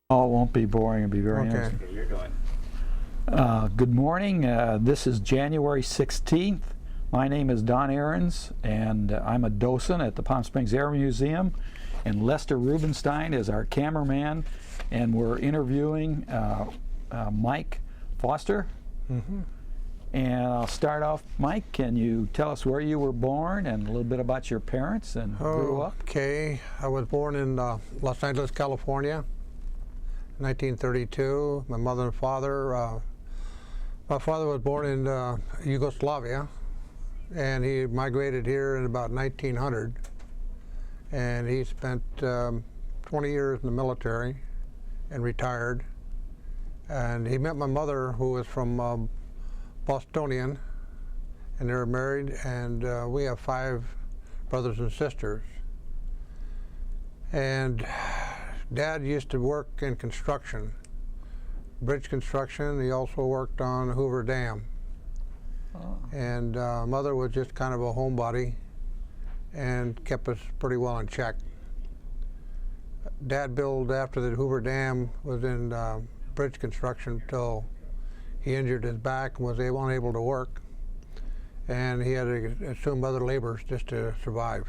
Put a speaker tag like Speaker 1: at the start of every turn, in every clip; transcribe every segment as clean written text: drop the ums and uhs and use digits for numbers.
Speaker 1: Oh, it won't be boring. It'll be very interesting.
Speaker 2: Okay, you're going.
Speaker 1: Good morning. This is January 16th. My name is Don Ahrens, and I'm a docent at the Palm Springs Air Museum. And Lester Rubenstein is our cameraman, and we're interviewing Mike Foster.
Speaker 3: Mm-hmm.
Speaker 1: And I'll start off, Mike, can you tell us where you were born and a little bit about your parents and grew up?
Speaker 3: Okay, I was born in Los Angeles, California, 1932. My mother and father, my father was born in Yugoslavia, and he migrated here in about 1900, and he spent 20 years in the military and retired. And he met my mother, who was from Bostonian, and they were married, and we have 5 brothers and sisters. And Dad used to work in construction, bridge construction. He also worked on Hoover Dam.
Speaker 1: Oh.
Speaker 3: And Mother was just kind of a homebody and kept us pretty well in check. Dad built after the Hoover Dam was in bridge construction until he injured his back and was unable to work, and he had to assume other labors just to survive.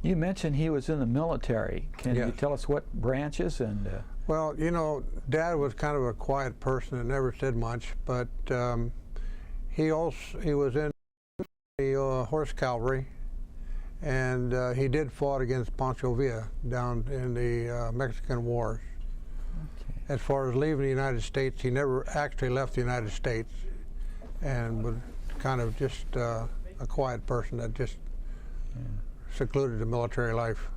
Speaker 1: You mentioned he was in the military. Can
Speaker 3: Yes.
Speaker 1: you tell us what branches and?
Speaker 3: Well, you know, Dad was kind of a quiet person and never said much, but he was in the horse cavalry, and he did fought against Pancho Villa down in the Mexican Wars.
Speaker 1: Okay.
Speaker 3: As far as leaving the United States, he never actually left the United States, and was kind of just a quiet person that just secluded the military life.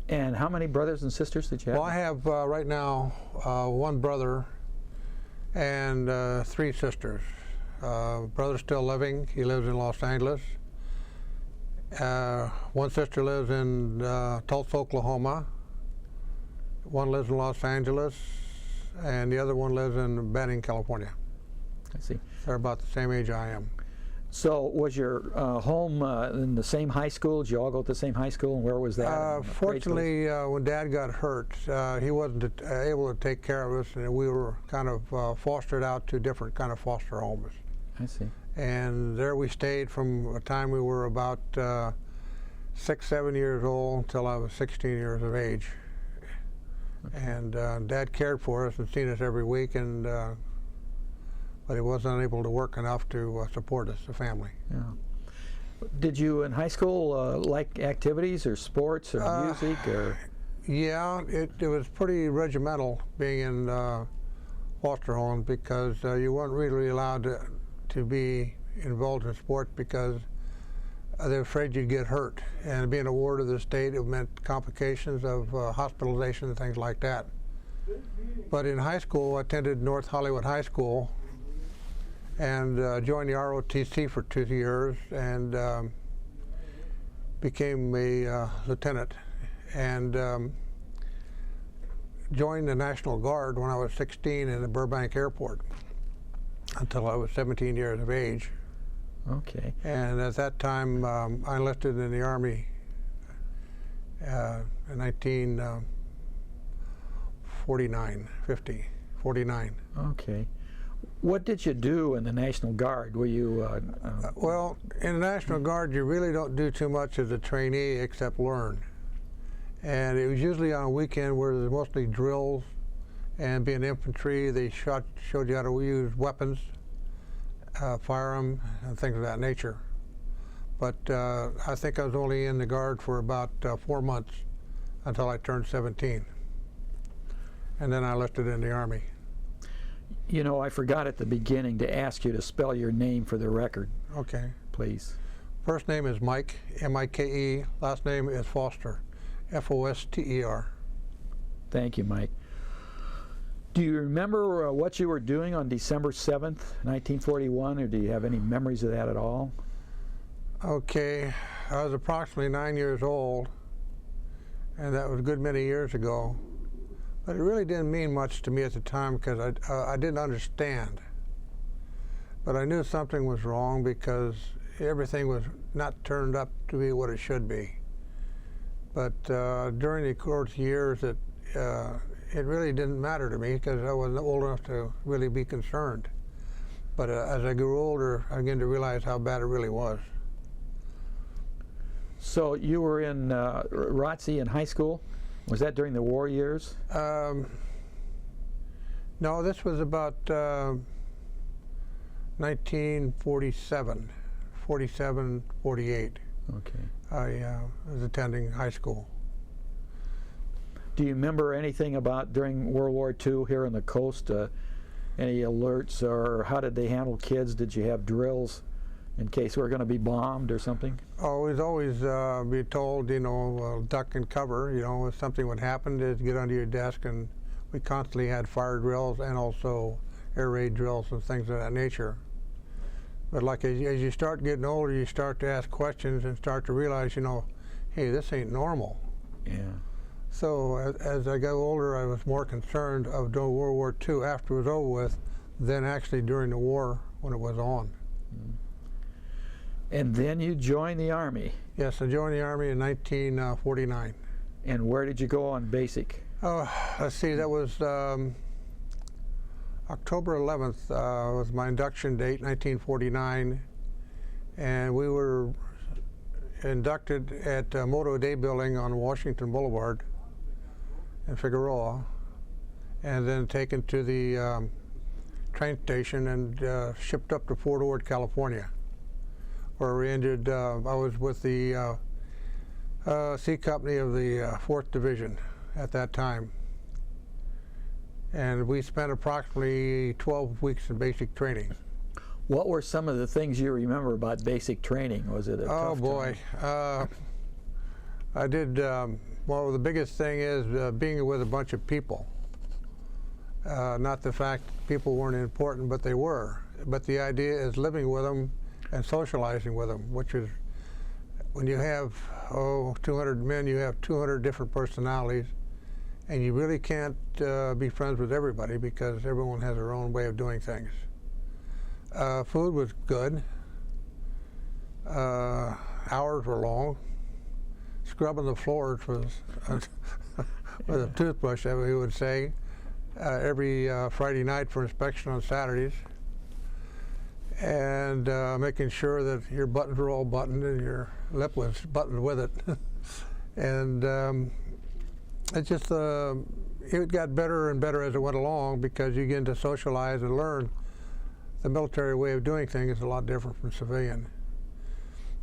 Speaker 1: And how many brothers and sisters did you have?
Speaker 3: Well, I have right now 1 brother and 3 sisters. Brother's still living. He lives in Los Angeles. 1 sister lives in Tulsa, Oklahoma. 1 lives in Los Angeles, and the other one lives in Banning, California.
Speaker 1: I see.
Speaker 3: They're about the same age I am.
Speaker 1: So was your home in the same high school? Did you all go to the same high school, and where was that?
Speaker 3: Fortunately, when Dad got hurt, he wasn't able to take care of us, and we were kind of fostered out to different kind of foster homes.
Speaker 1: I see.
Speaker 3: And there we stayed from the time we were about 6, 7 years old until I was 16 years of age. Okay. And Dad cared for us and seen us every week, and but he wasn't able to work enough to support us, the family.
Speaker 1: Yeah. Did you in high school like activities or sports or music or?
Speaker 3: Yeah, it was pretty regimental being in foster homes, because you weren't really allowed to be involved in sport because they're afraid you'd get hurt. And being a ward of the state, it meant complications of hospitalization and things like that. But in high school, I attended North Hollywood High School and joined the ROTC for 2 years and became a lieutenant, and joined the National Guard when I was 16 in the Burbank Airport until I was 17 years of age.
Speaker 1: Okay.
Speaker 3: And at that time, I enlisted in the Army in 1949.
Speaker 1: Okay. What did you do in the National Guard? Were you?
Speaker 3: Well, in the National Guard, you really don't do too much as a trainee except learn. And it was usually on a weekend where there's mostly drills, and being infantry, they showed you how to use weapons, fire them, and things of that nature. But I think I was only in the Guard for about 4 months until I turned 17. And then I enlisted in the Army.
Speaker 1: You know, I forgot at the beginning to ask you to spell your name for the record.
Speaker 3: Okay.
Speaker 1: Please.
Speaker 3: First name is Mike, M-I-K-E. Last name is Foster, F-O-S-T-E-R.
Speaker 1: Thank you, Mike. Do you remember what you were doing on December 7th, 1941, or do you have any memories of that at all?
Speaker 3: Okay. I was approximately 9 years old, and that was a good many years ago. But it really didn't mean much to me at the time because I didn't understand. But I knew something was wrong because everything was not turned up to be what it should be. But during the course of years, it really didn't matter to me because I wasn't old enough to really be concerned. But as I grew older, I began to realize how bad it really was.
Speaker 1: So you were in ROTC in high school? Was that during the war years?
Speaker 3: No, this was about 1947, 47, 48.
Speaker 1: Okay.
Speaker 3: I was attending high school.
Speaker 1: Do you remember anything about during World War II here on the coast? Any alerts, or how did they handle kids? Did you have drills in case we were going to be bombed or something?
Speaker 3: Always be told, duck and cover. If something would happen, to get under your desk, and we constantly had fire drills and also air raid drills and things of that nature. But like as you start getting older, you start to ask questions and start to realize, hey, this ain't normal.
Speaker 1: Yeah.
Speaker 3: So as I got older, I was more concerned of doing World War II after it was over with than actually during the war when it was on.
Speaker 1: And then you joined the Army.
Speaker 3: Yes, I joined the Army in 1949.
Speaker 1: And where did you go on basic?
Speaker 3: Oh, let's see, that was October 11th was my induction date, 1949. And we were inducted at Moto Day Building on Washington Boulevard in Figueroa, and then taken to the train station and shipped up to Fort Ord, California, where we ended. I was with the C Company of the 4th Division at that time, and we spent approximately 12 weeks in basic training.
Speaker 1: What were some of the things you remember about basic training? Was it a tough
Speaker 3: Oh boy, I did. Well, the biggest thing is being with a bunch of people. Not the fact people weren't important, but they were. But the idea is living with them and socializing with them, which is, when you have 200 men, you have 200 different personalities, and you really can't be friends with everybody because everyone has their own way of doing things. Food was good. Hours were long. Scrubbing the floors was with a toothbrush, as we would say, every Friday night for inspection on Saturdays, and making sure that your buttons were all buttoned and your lip was buttoned with it. And it just it got better and better as it went along because you begin to socialize and learn. The military way of doing things is a lot different from civilian.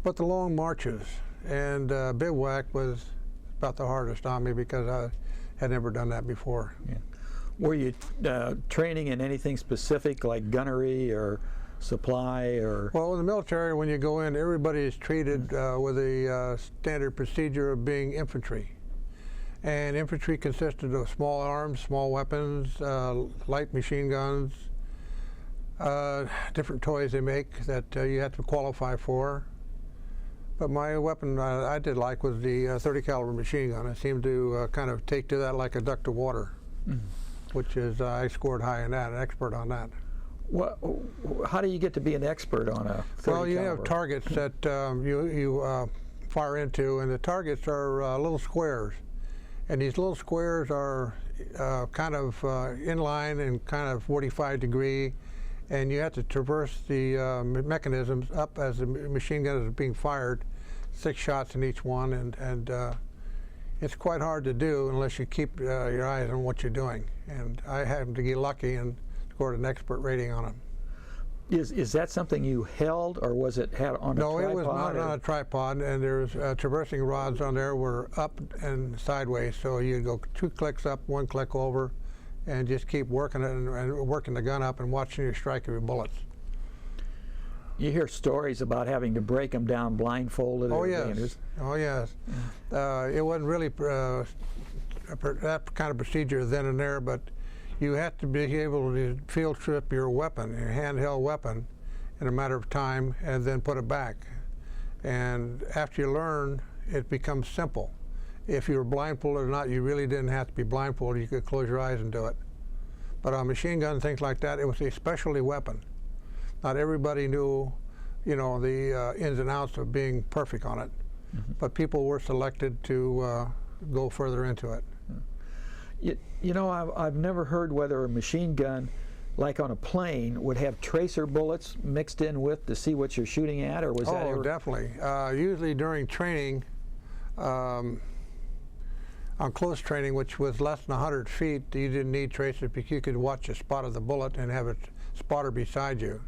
Speaker 3: But the long marches and bivouac was about the hardest on me because I had never done that before.
Speaker 1: Yeah. Were you training in anything specific, like gunnery or supply or?
Speaker 3: Well, in the military, when you go in, everybody is treated with a standard procedure of being infantry. And infantry consisted of small arms, small weapons, light machine guns, different toys they make that you have to qualify for. But my weapon I did like was the 30 caliber machine gun. I seemed to kind of take to that like a duck to water, which is I scored high in that, an expert on that.
Speaker 1: What? How do you get to be an expert on a 30
Speaker 3: Well, you
Speaker 1: caliber?
Speaker 3: have targets that you fire into, and the targets are little squares. And these little squares are kind of in line and kind of 45 degree, and you have to traverse the mechanisms up as the machine gun is being fired, 6 shots in each one, and it's quite hard to do unless you keep your eyes on what you're doing. And I happened to get lucky and scored an expert rating on it.
Speaker 1: Is that something you held, or was it had on a tripod?
Speaker 3: No, it was not on a tripod, and there's traversing rods on there were up and sideways, so you'd go 2 clicks up, 1 click over, and just keep working it and working the gun up and watching you strike your bullets.
Speaker 1: You hear stories about having to break them down blindfolded.
Speaker 3: Oh
Speaker 1: or
Speaker 3: yes,
Speaker 1: dangerous.
Speaker 3: oh yes. It wasn't really that kind of procedure then and there, but you have to be able to field trip your weapon, your handheld weapon, in a matter of time, and then put it back. And after you learn, it becomes simple. If you were blindfolded or not, you really didn't have to be blindfolded. You could close your eyes and do it. But on machine gun, things like that, it was a specialty weapon. Not everybody knew, the ins and outs of being perfect on it. But people were selected to go further into it.
Speaker 1: You know, I've never heard whether a machine gun, like on a plane, would have tracer bullets mixed in with to see what you're shooting at, or was that
Speaker 3: Oh,
Speaker 1: ever?
Speaker 3: definitely. Usually during training, on close training, which was less than 100 feet, you didn't need tracers because you could watch a spot of the bullet and have a spotter beside you.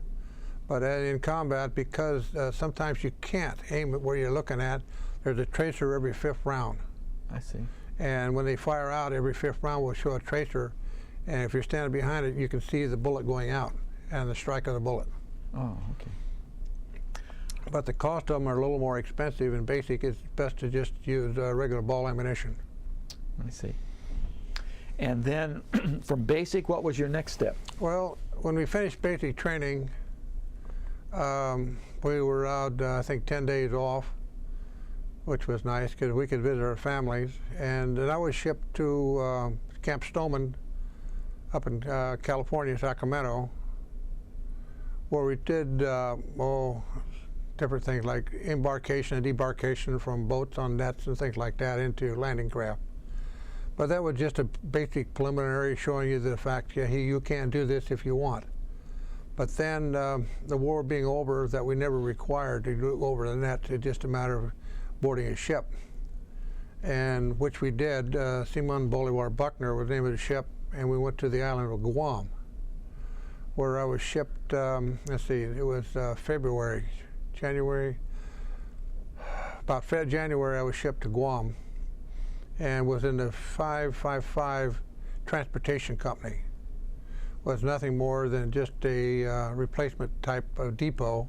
Speaker 3: But in combat, because sometimes you can't aim at where you're looking at, there's a tracer every 5th round.
Speaker 1: I see.
Speaker 3: And when they fire out, every 5th round will show a tracer. And if you're standing behind it, you can see the bullet going out and the strike of the bullet.
Speaker 1: Oh, okay.
Speaker 3: But the cost of them are a little more expensive. In basic, it's best to just use regular ball ammunition.
Speaker 1: I see. And then from basic, what was your next step?
Speaker 3: Well, when we finished basic training, we were out, I think, 10 days off, which was nice because we could visit our families. And then I was shipped to Camp Stoneman up in California, Sacramento, where we did different things like embarkation and debarkation from boats on nets and things like that into landing craft. But that was just a basic preliminary showing you the fact, yeah, you can do this if you want. But then the war being over, that we never required to go over the net, it's just a matter of boarding a ship, and which we did. Simon Bolivar Buckner was the name of the ship, and we went to the island of Guam, where I was shipped, let's see, it was January I was shipped to Guam and was in the 555 Transportation Company. Was nothing more than just a replacement type of depot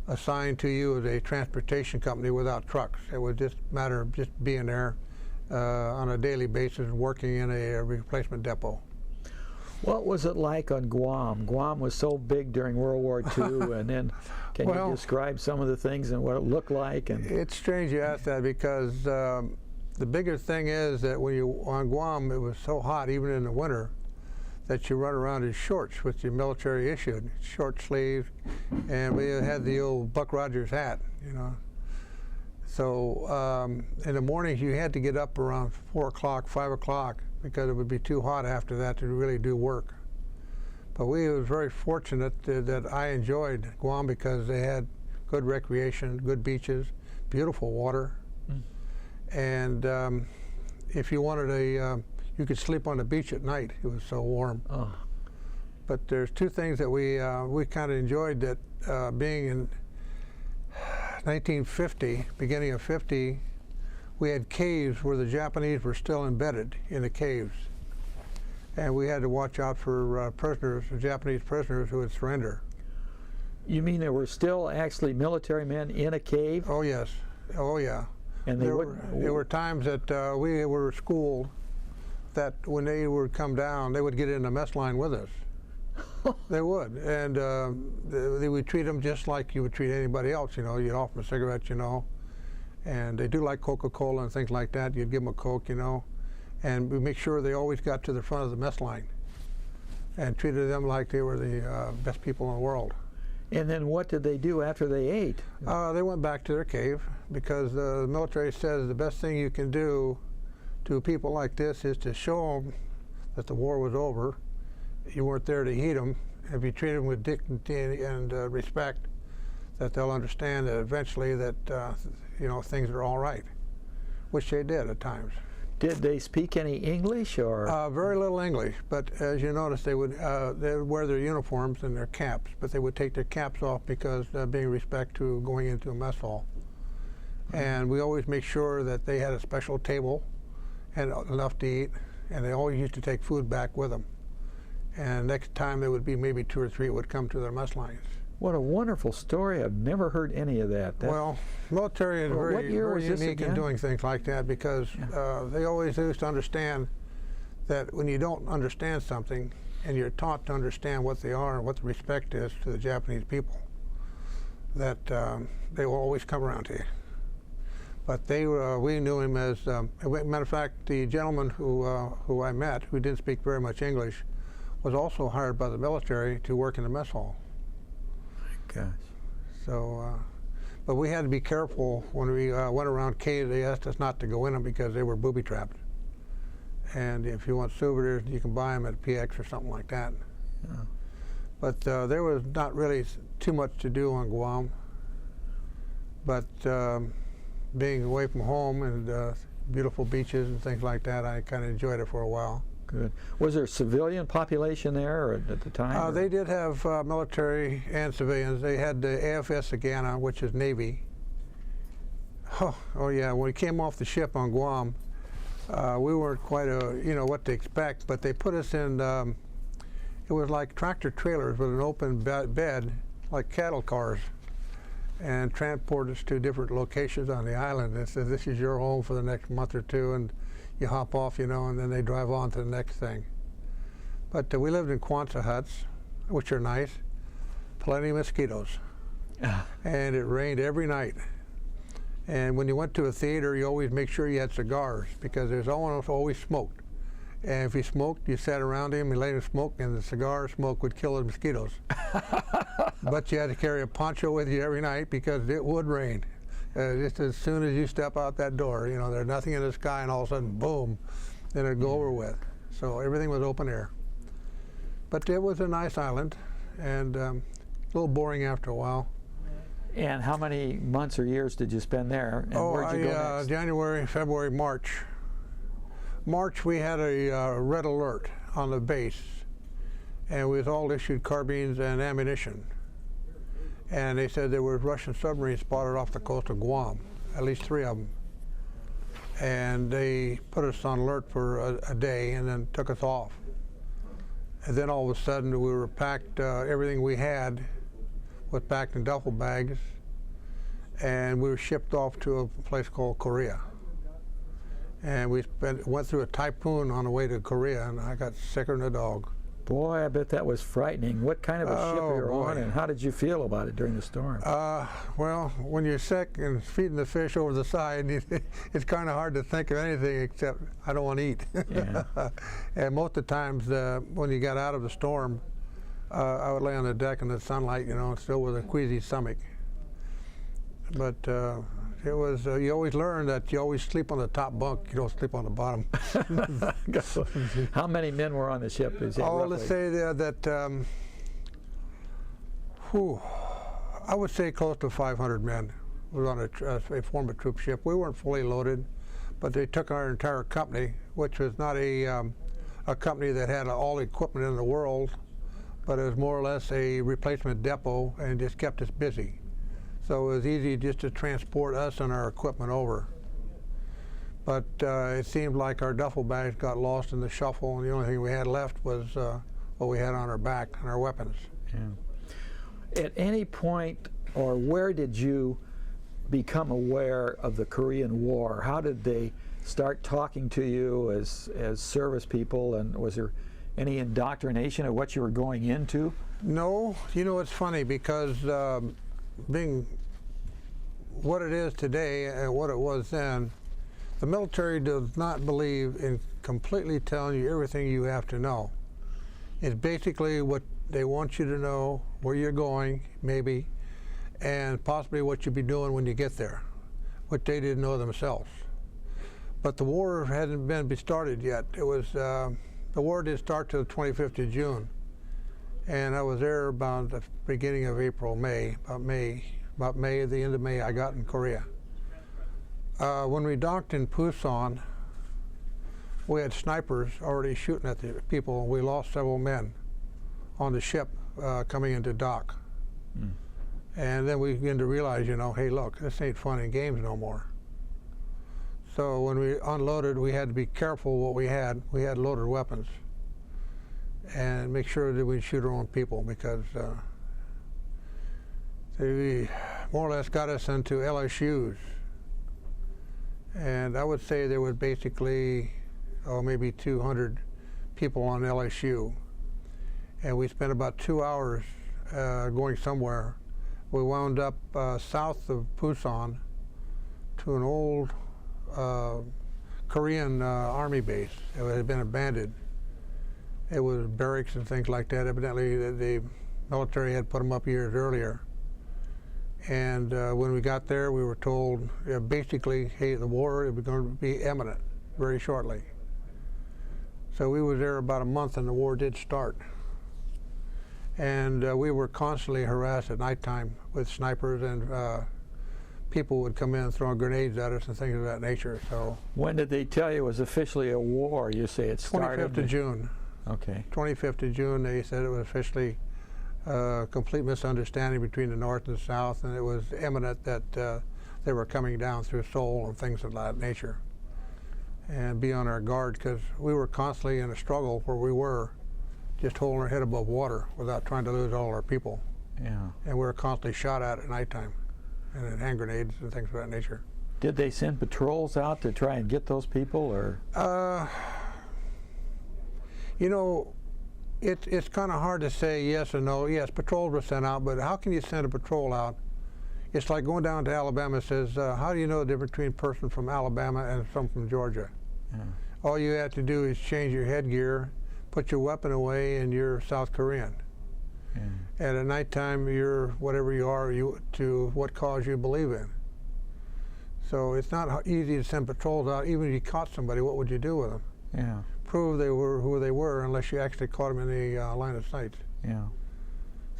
Speaker 3: assigned to you as a transportation company without trucks. It was just a matter of just being there on a daily basis and working in a replacement depot.
Speaker 1: What was it like on Guam? Guam was so big during World War II, and then can you describe some of the things and what it looked like? And
Speaker 3: it's strange you ask that because the bigger thing is that when you on Guam, it was so hot even in the winter that you run around in shorts, which the military issued, short sleeves, and we had the old Buck Rogers hat, you know. So in the mornings you had to get up around 4 o'clock, 5 o'clock, because it would be too hot after that to really do work. But we was very fortunate that I enjoyed Guam because they had good recreation, good beaches, beautiful water, and if you wanted you could sleep on the beach at night. It was so warm.
Speaker 1: oh,
Speaker 3: But there's two things that we kind of enjoyed, that being in 1950, beginning of 50, we had caves where the Japanese were still embedded in the caves. And we had to watch out for prisoners, Japanese prisoners who would surrender.
Speaker 1: you mean there were still actually military men in a cave?
Speaker 3: Oh, yes. Oh, yeah.
Speaker 1: And they
Speaker 3: There
Speaker 1: would.
Speaker 3: were times that we were schooled that when they would come down, they would get in the mess line with us. They would, and they would treat them just like you would treat anybody else. You know, you'd offer them a cigarette, you know, and they do like Coca-Cola and things like that. You'd give them a Coke, you know, and we make sure they always got to the front of the mess line and treated them like they were the best people in the world.
Speaker 1: And then what did they do after they ate?
Speaker 3: They went back to their cave because the military says the best thing you can do to people like this is to show them that the war was over. You weren't there to eat them. If you treat them with dignity and respect, that they'll understand that eventually that you know, things are all right, which they did at times.
Speaker 1: Did they speak any English, or?
Speaker 3: Very little English, but as you notice, they would wear their uniforms and their caps, but they would take their caps off because being respect to going into a mess hall. And we always make sure that they had a special table and enough to eat, and they always used to take food back with them. And next time there would be maybe 2 or 3 would come to their mess lines.
Speaker 1: What a wonderful story. I've never heard any of that.
Speaker 3: Well, military is
Speaker 1: What year
Speaker 3: very
Speaker 1: was this
Speaker 3: unique in
Speaker 1: again?
Speaker 3: doing things like that because they always used to understand that when you don't understand something and you're taught to understand what they are and what the respect is to the Japanese people, that they will always come around to you. But we knew him as, matter of fact, the gentleman who I met, who didn't speak very much English, was also hired by the military to work in the mess hall.
Speaker 1: Gosh.
Speaker 3: So, but we had to be careful when we went around caves. They asked us not to go in them because they were booby trapped. And if you want souvenirs, you can buy them at PX or something like that.
Speaker 1: Yeah.
Speaker 3: But there was not really too much to do on Guam. But being away from home and beautiful beaches and things like that, I kind of enjoyed it for a while.
Speaker 1: Good. Was there a civilian population there at the time?
Speaker 3: They did have military and civilians. They had the AFS Sagana, which is Navy. Oh yeah, when we came off the ship on Guam, we weren't quite what to expect, but they put us in, it was like tractor trailers with an open bed, like cattle cars, and transported us to different locations on the island. They said, this is your home for the next month or two, and you hop off, and then they drive on to the next thing. But we lived in Quonset huts, which are nice, plenty of mosquitoes, and it rained every night. And when you went to a theater, you always make sure you had cigars, because there's always smoked. And if he smoked, you sat around him, he let him smoke, and the cigar smoke would kill the mosquitoes. But you had to carry a poncho with you every night because it would rain. Just as soon as you step out that door, there's nothing in the sky, and all of a sudden, boom, then it'd go over with. So everything was open air. But it was a nice island, and a little boring after a while.
Speaker 1: And how many months or years did you spend there? And where'd you go next?
Speaker 3: January, February, March. March, we had a red alert on the base, and we was all issued carbines and ammunition. And they said there were Russian submarines spotted off the coast of Guam, at least 3 of them. And they put us on alert for a day and then took us off. And then all of a sudden we were packed, everything we had was packed in duffel bags, and we were shipped off to a place called Korea. And we went through a typhoon on the way to Korea, and I got sicker than a dog.
Speaker 1: Boy, I bet that was frightening. What kind of a ship were you on, and how did you feel about it during the storm?
Speaker 3: Well, when you're sick and feeding the fish over the side, it's kind of hard to think of anything except I don't want to eat.
Speaker 1: Yeah.
Speaker 3: And most of the times, when you got out of the storm, I would lay on the deck in the sunlight, still with a queasy stomach. But it was, you always learn that you always sleep on the top bunk, you don't sleep on the bottom.
Speaker 1: How many men were on the ship?
Speaker 3: Let's say that, I would say close to 500 men. We were on a former troop ship. We weren't fully loaded, but they took our entire company, which was not a company that had all the equipment in the world, but it was more or less a replacement depot, and just kept us busy. So it was easy just to transport us and our equipment over. But it seemed like our duffel bags got lost in the shuffle, and the only thing we had left was what we had on our back and our weapons.
Speaker 1: Yeah. At any point, or where did you become aware of the Korean War? How did they start talking to you as service people, and was there any indoctrination of what you were going into?
Speaker 3: No. It's funny because being what it is today and what it was then, the military does not believe in completely telling you everything you have to know. It's basically what they want you to know, where you're going, maybe, and possibly what you'll be doing when you get there, which they didn't know themselves. But the war hadn't been started yet. It was, the war didn't start till the 25th of June. And I was there about the beginning of April, about May, the end of May, I got in Korea. When we docked in Pusan, we had snipers already shooting at the people. We lost several men on the ship coming into dock. Mm. And then we began to realize, hey, look, this ain't fun and games no more. So when we unloaded, we had to be careful what we had. We had loaded weapons, and make sure that we shoot our own people, because they more or less got us into LSUs. And I would say there was basically, maybe 200 people on LSU. And we spent about 2 hours going somewhere. We wound up south of Pusan to an old Korean army base. It had been abandoned. It was barracks and things like that. Evidently, the military had put them up years earlier. And when we got there, we were told, basically, hey, the war is going to be imminent very shortly. So we were there about a month and the war did start. And we were constantly harassed at nighttime with snipers, and people would come in throwing grenades at us and things of that nature. So
Speaker 1: When did they tell you it was officially a war? You say it started?
Speaker 3: 25th of June.
Speaker 1: Okay.
Speaker 3: 25th of June, they said it was officially a complete misunderstanding between the North and the South, and it was imminent that they were coming down through Seoul and things of that nature. And be on our guard, because we were constantly in a struggle where we were just holding our head above water without trying to lose all our people.
Speaker 1: Yeah.
Speaker 3: And we were constantly shot at nighttime, and hand grenades and things of that nature.
Speaker 1: Did they send patrols out to try and get those people, or?
Speaker 3: You know, it's kind of hard to say yes or no. Yes, patrols were sent out, but how can you send a patrol out? It's like going down to Alabama and says, how do you know the difference between a person from Alabama and some from Georgia?
Speaker 1: Yeah.
Speaker 3: All you have to do is change your headgear, put your weapon away, and you're South Korean.
Speaker 1: Yeah.
Speaker 3: And at nighttime, you're whatever you are to what cause you believe in. So it's not easy to send patrols out. Even if you caught somebody, what would you do with them?
Speaker 1: Yeah.
Speaker 3: Prove they were who they were unless you actually caught them in the line of sight.
Speaker 1: Yeah.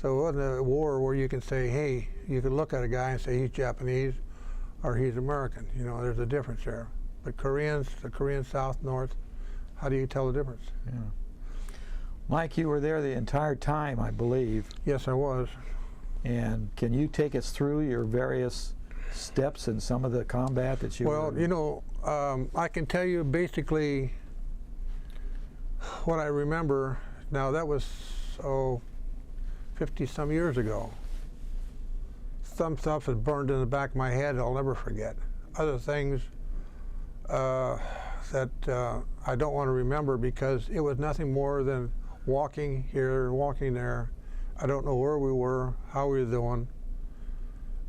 Speaker 3: So it wasn't a war where you can say, hey, you could look at a guy and say he's Japanese or he's American. You know, there's a difference there. But Koreans, the Korean South, North, how do you tell the difference?
Speaker 1: Yeah. Mike, you were there the entire time, I believe.
Speaker 3: Yes, I was.
Speaker 1: And can you take us through your various steps in some of the combat that you
Speaker 3: Well,
Speaker 1: were...
Speaker 3: you know, I can tell you basically what I remember. Now, that was, 50-some years ago. Some stuff is burned in the back of my head I'll never forget. Other things that I don't want to remember, because it was nothing more than walking here, walking there. I don't know where we were, how we were doing,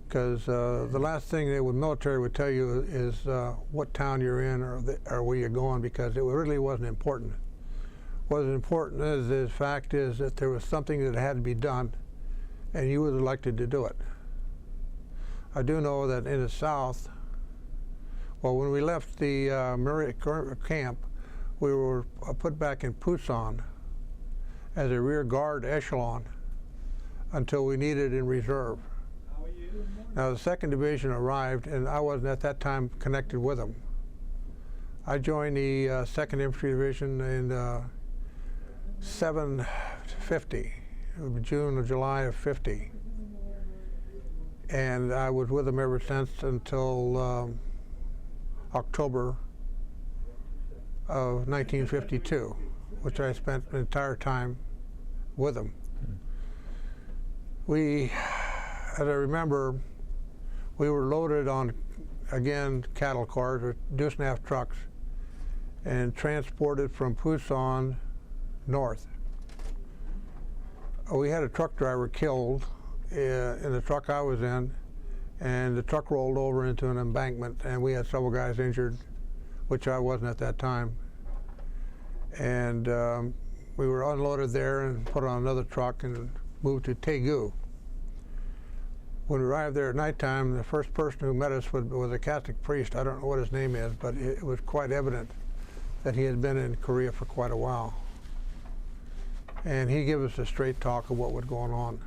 Speaker 3: because the last thing the military would tell you is what town you're in or where you're going, because it really wasn't important. What is important is the fact is that there was something that had to be done, and you was elected to do it. I do know that in the South, well, when we left the Murray camp, we were put back in Pusan as a rear guard echelon until we needed in reserve. Now, the 2nd Division arrived, and I wasn't at that time connected with them. I joined the 2nd Infantry Division in 750, June or July of 50. And I was with them ever since until October of 1952, which I spent the entire time with them. We, as I remember, we were loaded on, again, cattle cars or deuce-and-a-half trucks, and transported from Pusan north. We had a truck driver killed in the truck I was in, and the truck rolled over into an embankment, and we had several guys injured, which I wasn't at that time. And we were unloaded there and put on another truck and moved to Daegu. When we arrived there at nighttime, the first person who met us was a Catholic priest. I don't know what his name is, but it was quite evident that he had been in Korea for quite a while. And he gave us a straight talk of what was going on.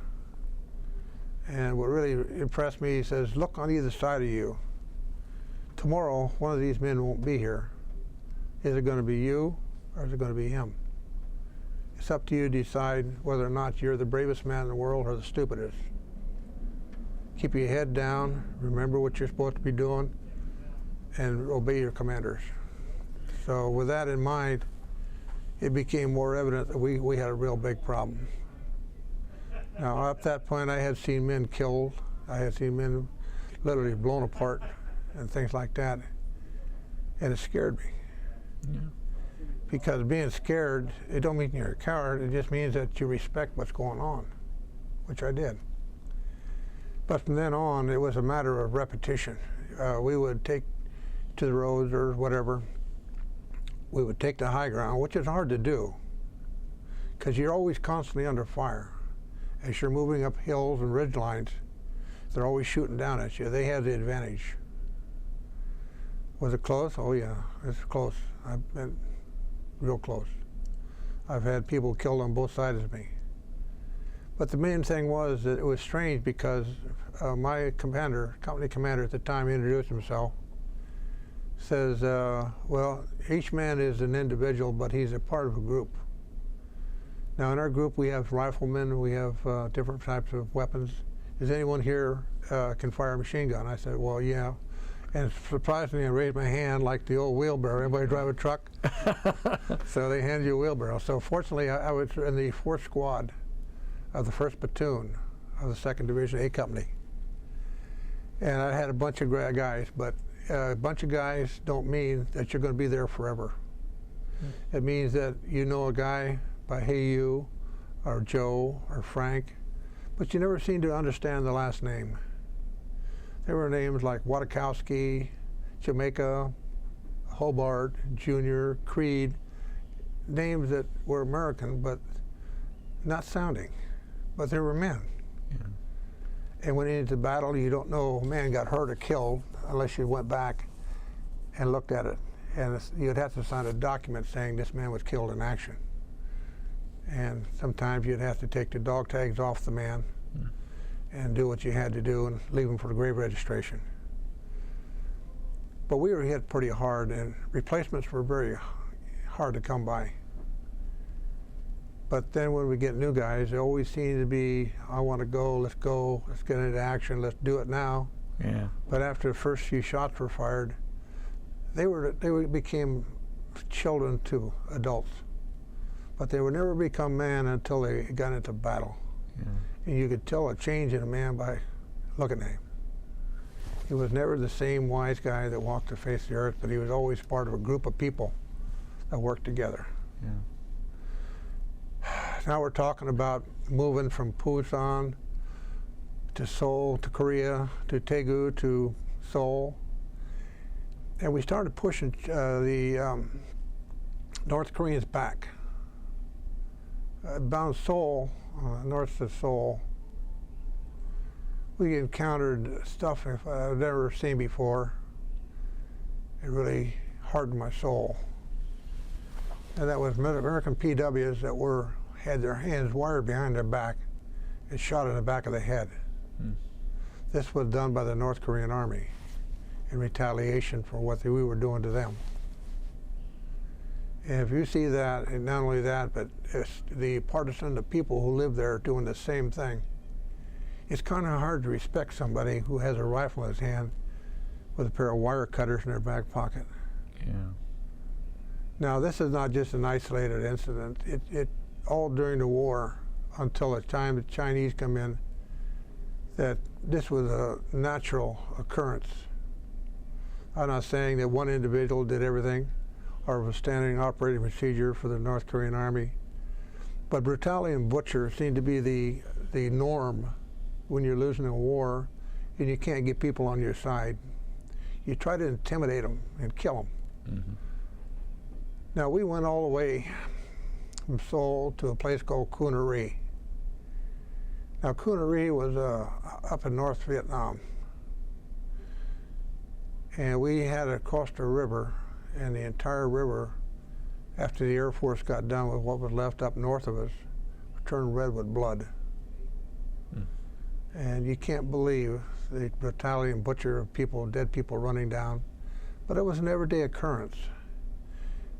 Speaker 3: And what really impressed me, he says, look on either side of you. Tomorrow, one of these men won't be here. Is it going to be you, or is it going to be him? It's up to you to decide whether or not you're the bravest man in the world or the stupidest. Keep your head down, remember what you're supposed to be doing, and obey your commanders. So with that in mind, it became more evident that we had a real big problem. Now, at that point, I had seen men killed. I had seen men literally blown apart and things like that. And it scared me.
Speaker 1: Yeah.
Speaker 3: Because being scared, it don't mean you're a coward. It just means that you respect what's going on, which I did. But from then on, it was a matter of repetition. We would take to the roads or whatever. We would take the high ground, which is hard to do, because you're always constantly under fire. As you're moving up hills and ridge lines, they're always shooting down at you. They had the advantage. Was it close? Oh yeah, it's close. I've been real close. I've had people killed on both sides of me. But the main thing was that it was strange because my company commander at the time, introduced himself, says, well, each man is an individual, but he's a part of a group. Now in our group we have riflemen, we have different types of weapons. Does anyone here can fire a machine gun? I said, well, yeah. And surprisingly, I raised my hand like the old wheelbarrow. Everybody drive a truck? So they hand you a wheelbarrow. So fortunately, I was in the 4th Squad of the 1st Platoon of the 2nd Division A Company. And I had a bunch of guys, but a bunch of guys don't mean that you're going to be there forever. It means that you know a guy by hey you, or Joe, or Frank, but you never seem to understand the last name. There were names like Watakowski, Jamaica, Hobart, Jr., Creed, names that were American but not sounding, but they were men. Yeah. And when into battle, you don't know a man got hurt or killed unless you went back and looked at it. And you'd have to sign a document saying this man was killed in action. And sometimes you'd have to take the dog tags off the man and do what you had to do and leave him for the grave registration. But we were hit pretty hard, and replacements were very hard to come by. But then when we get new guys, they always seem to be, I want to go, let's get into action, let's do it now.
Speaker 1: Yeah.
Speaker 3: But after the first few shots were fired, they became children to adults. But they would never become man until they got into battle. Yeah. And you could tell a change in a man by looking at him. He was never the same wise guy that walked the face of the earth, but he was always part of a group of people that worked together. Yeah. Now we're talking about moving from Busan to Seoul to Korea to Daegu to Seoul. And we started pushing the North Koreans back. Bound Seoul, north of Seoul, we encountered stuff I've never seen before. It really hardened my soul. And that was American PWs that had their hands wired behind their back and shot in the back of the head. This was done by the North Korean Army in retaliation for what we were doing to them. And if you see that, and not only that, but it's the the people who live there doing the same thing, it's kind of hard to respect somebody who has a rifle in his hand with a pair of wire cutters in their back pocket. Yeah. Now, this is not just an isolated incident. It all during the war, until the time the Chinese come in, that this was a natural occurrence. I'm not saying that one individual did everything, or was standing operating procedure for the North Korean Army. But brutality and butcher seem to be the norm when you're losing a war and you can't get people on your side. You try to intimidate them and kill them. Mm-hmm. Now, we went all the way from Seoul to a place called Kunari. Now, Kunari was up in North Vietnam. And we had to cross the river, and the entire river, after the Air Force got done with what was left up north of us, turned red with blood. And you can't believe the brutality and butcher of people, dead people running down. But it was an everyday occurrence.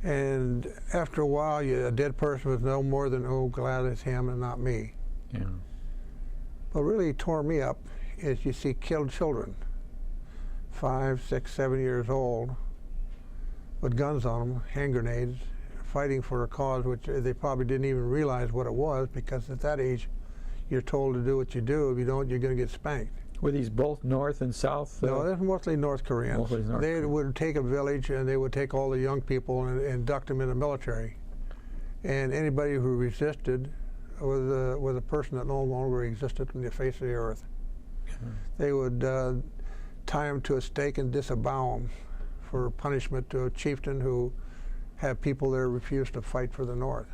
Speaker 3: And after a while, a dead person was no more than, oh, glad it's him and not me. Yeah. What really tore me up is you see killed children, 5, 6, 7 years old, with guns on them, hand grenades, fighting for a cause which they probably didn't even realize what it was, because at that age, you're told to do what you do. If you don't, you're going to get spanked.
Speaker 1: Were these both North and South?
Speaker 3: No, they're mostly North Koreans. They would take a village and they would take all the young people and induct them in the military. And anybody who resisted was a person that no longer existed on the face of the earth. They would tie them to a stake and disavow them for punishment to a chieftain who had people there refuse to fight for the North.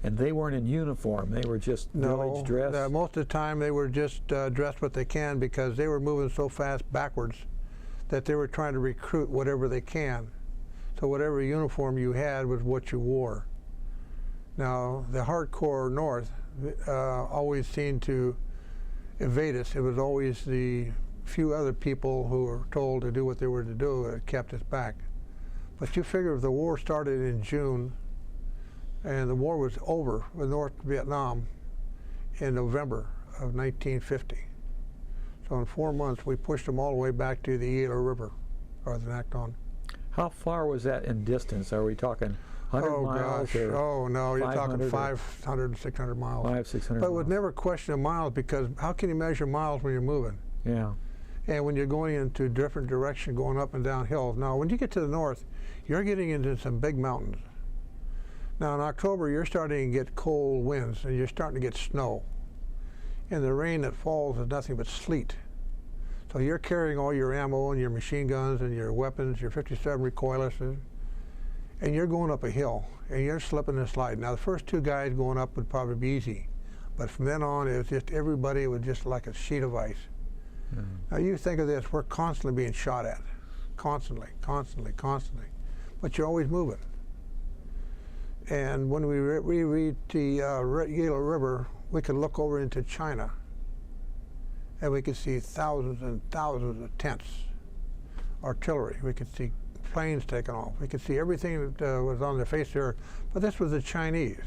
Speaker 1: And they weren't in uniform, they were just village dressed?
Speaker 3: No, most of the time they were just dressed what they can, because they were moving so fast backwards that they were trying to recruit whatever they can. So whatever uniform you had was what you wore. Now, the hardcore North always seemed to evade us. It was always the few other people who were told to do what they were to do that kept us back. But you figure if the war started in June and the war was over with North Vietnam in November of 1950. So in 4 months, we pushed them all the way back to the Gila River, or the Nakton.
Speaker 1: How far was that in distance? Are we talking 100 miles?
Speaker 3: Gosh.
Speaker 1: Or
Speaker 3: oh, no, you're talking
Speaker 1: 500
Speaker 3: 500, 600 miles.
Speaker 1: 600
Speaker 3: But it
Speaker 1: miles.
Speaker 3: was never a question of miles, because how can you measure miles when you're moving?
Speaker 1: Yeah.
Speaker 3: And when you're going into different direction, going up and down hills. Now, when you get to the north, you're getting into some big mountains. Now, in October, you're starting to get cold winds, and you're starting to get snow. And the rain that falls is nothing but sleet. So you're carrying all your ammo and your machine guns and your weapons, your 57 recoilless, and you're going up a hill, and you're slipping and sliding. Now, the first two guys going up would probably be easy, but from then on, it was just everybody was just like a sheet of ice. Now, you think of this, we're constantly being shot at, constantly, constantly, constantly, but you're always moving. And when we reached the Gila River, we could look over into China, and we could see thousands and thousands of tents, artillery. We could see planes taking off. We could see everything that was on the face of the earth. But this was the Chinese.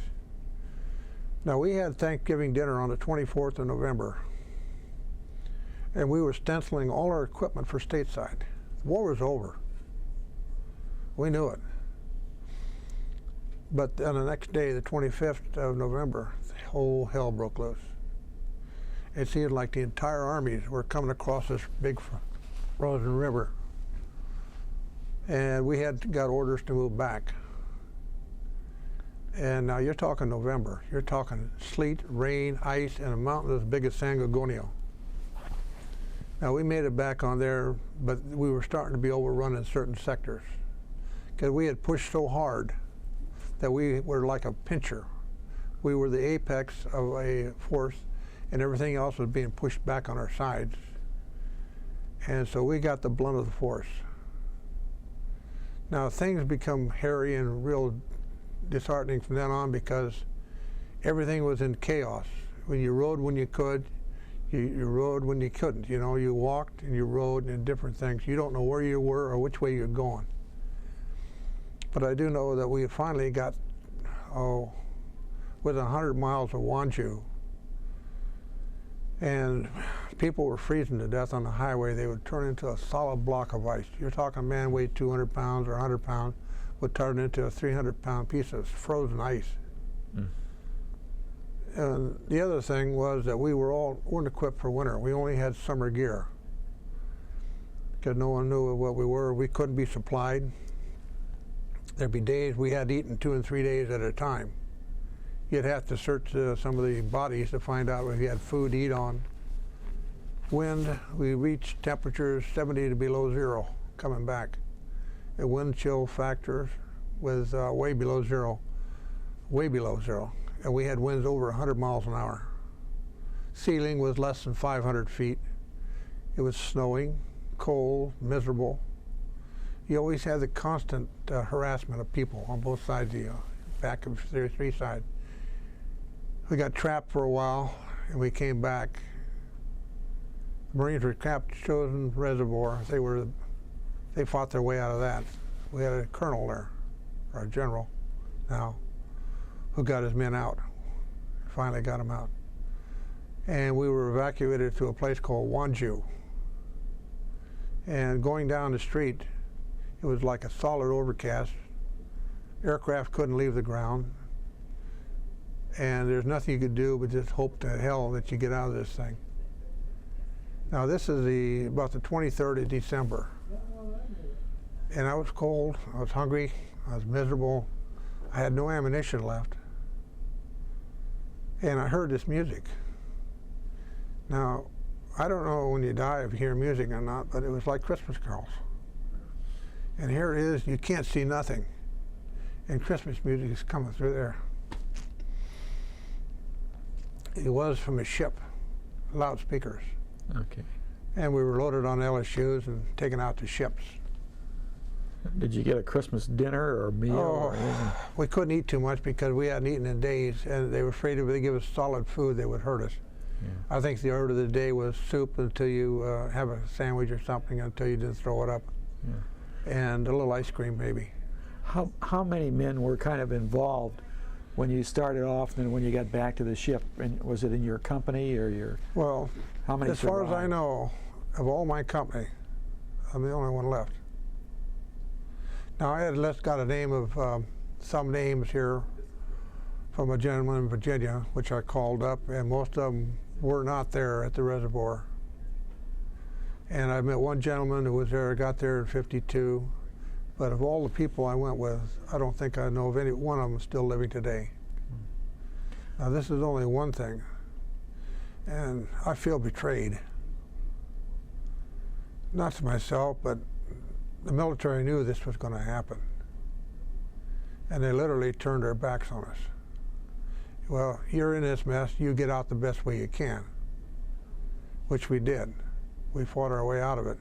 Speaker 3: Now, we had Thanksgiving dinner on the 24th of November, and we were stenciling all our equipment for stateside. The war was over. We knew it. But on the next day, the 25th of November, the whole hell broke loose. It seemed like the entire armies were coming across this big frozen river. And we had got orders to move back. And now you're talking November. You're talking sleet, rain, ice, and a mountain as big as San Gorgonio. Now, we made it back on there, but we were starting to be overrun in certain sectors, because we had pushed so hard that we were like a pincher. We were the apex of a force, and everything else was being pushed back on our sides. And so we got the blunt of the force. Now, things become hairy and real disheartening from then on, because everything was in chaos. When you rode when you could, you rode when you couldn't. You know, you walked and you rode in different things. You don't know where you were or which way you're going. But I do know that we finally got, within 100 miles of Wanju, and people were freezing to death on the highway. They would turn into a solid block of ice. You're talking a man weighed 200 pounds or 100 pounds would turn into a 300-pound piece of frozen ice. And the other thing was that we weren't equipped for winter. We only had summer gear, because no one knew what we were. We couldn't be supplied. There'd be days we had eaten 2 and 3 days at a time. You'd have to search some of the bodies to find out if you had food to eat on. Wind, we reached temperatures 70 to below zero coming back. The wind chill factors was way below zero. And we had winds over 100 miles an hour. Ceiling was less than 500 feet. It was snowing, cold, miserable. You always had the constant harassment of people on both sides of you, back of the three sides. We got trapped for a while, and we came back. The Marines were trapped at Chosin Reservoir. They fought their way out of that. We had a colonel there, or a general now, who got his men out. Finally got them out. And we were evacuated to a place called Wanju. And going down the street, it was like a solid overcast. Aircraft couldn't leave the ground. And there's nothing you could do but just hope to hell that you get out of this thing. Now, this is about the 23rd of December. And I was cold, I was hungry, I was miserable. I had no ammunition left. And I heard this music. Now, I don't know when you die if you hear music or not, but it was like Christmas carols. And here it is, you can't see nothing. And Christmas music is coming through there. It was from a ship, loudspeakers.
Speaker 1: Okay.
Speaker 3: And we were loaded on LSUs and taken out to ships.
Speaker 1: Did you get a Christmas dinner or meal? Or anything?
Speaker 3: We couldn't eat too much because we hadn't eaten in days, and they were afraid if they give us solid food, they would hurt us.
Speaker 1: Yeah.
Speaker 3: I think the order of the day was soup until you have a sandwich or something until you didn't throw it up,
Speaker 1: Yeah.
Speaker 3: and a little ice cream maybe.
Speaker 1: How many men were kind of involved when you started off and when you got back to the ship? And was it in your company or your?
Speaker 3: Well,
Speaker 1: How many
Speaker 3: as far as I
Speaker 1: survived?
Speaker 3: know, of all my company, I'm the only one left. Now I had got a name of some names here from a gentleman in Virginia, which I called up, and most of them were not there at the reservoir. And I met one gentleman who was there, got there in '52. But of all the people I went with, I don't think I know of any one of them still living today. Now this is only one thing, and I feel betrayed. Not to myself, but the military knew this was going to happen. And they literally turned their backs on us. Well, you're in this mess, you get out the best way you can, which we did. We fought our way out of it.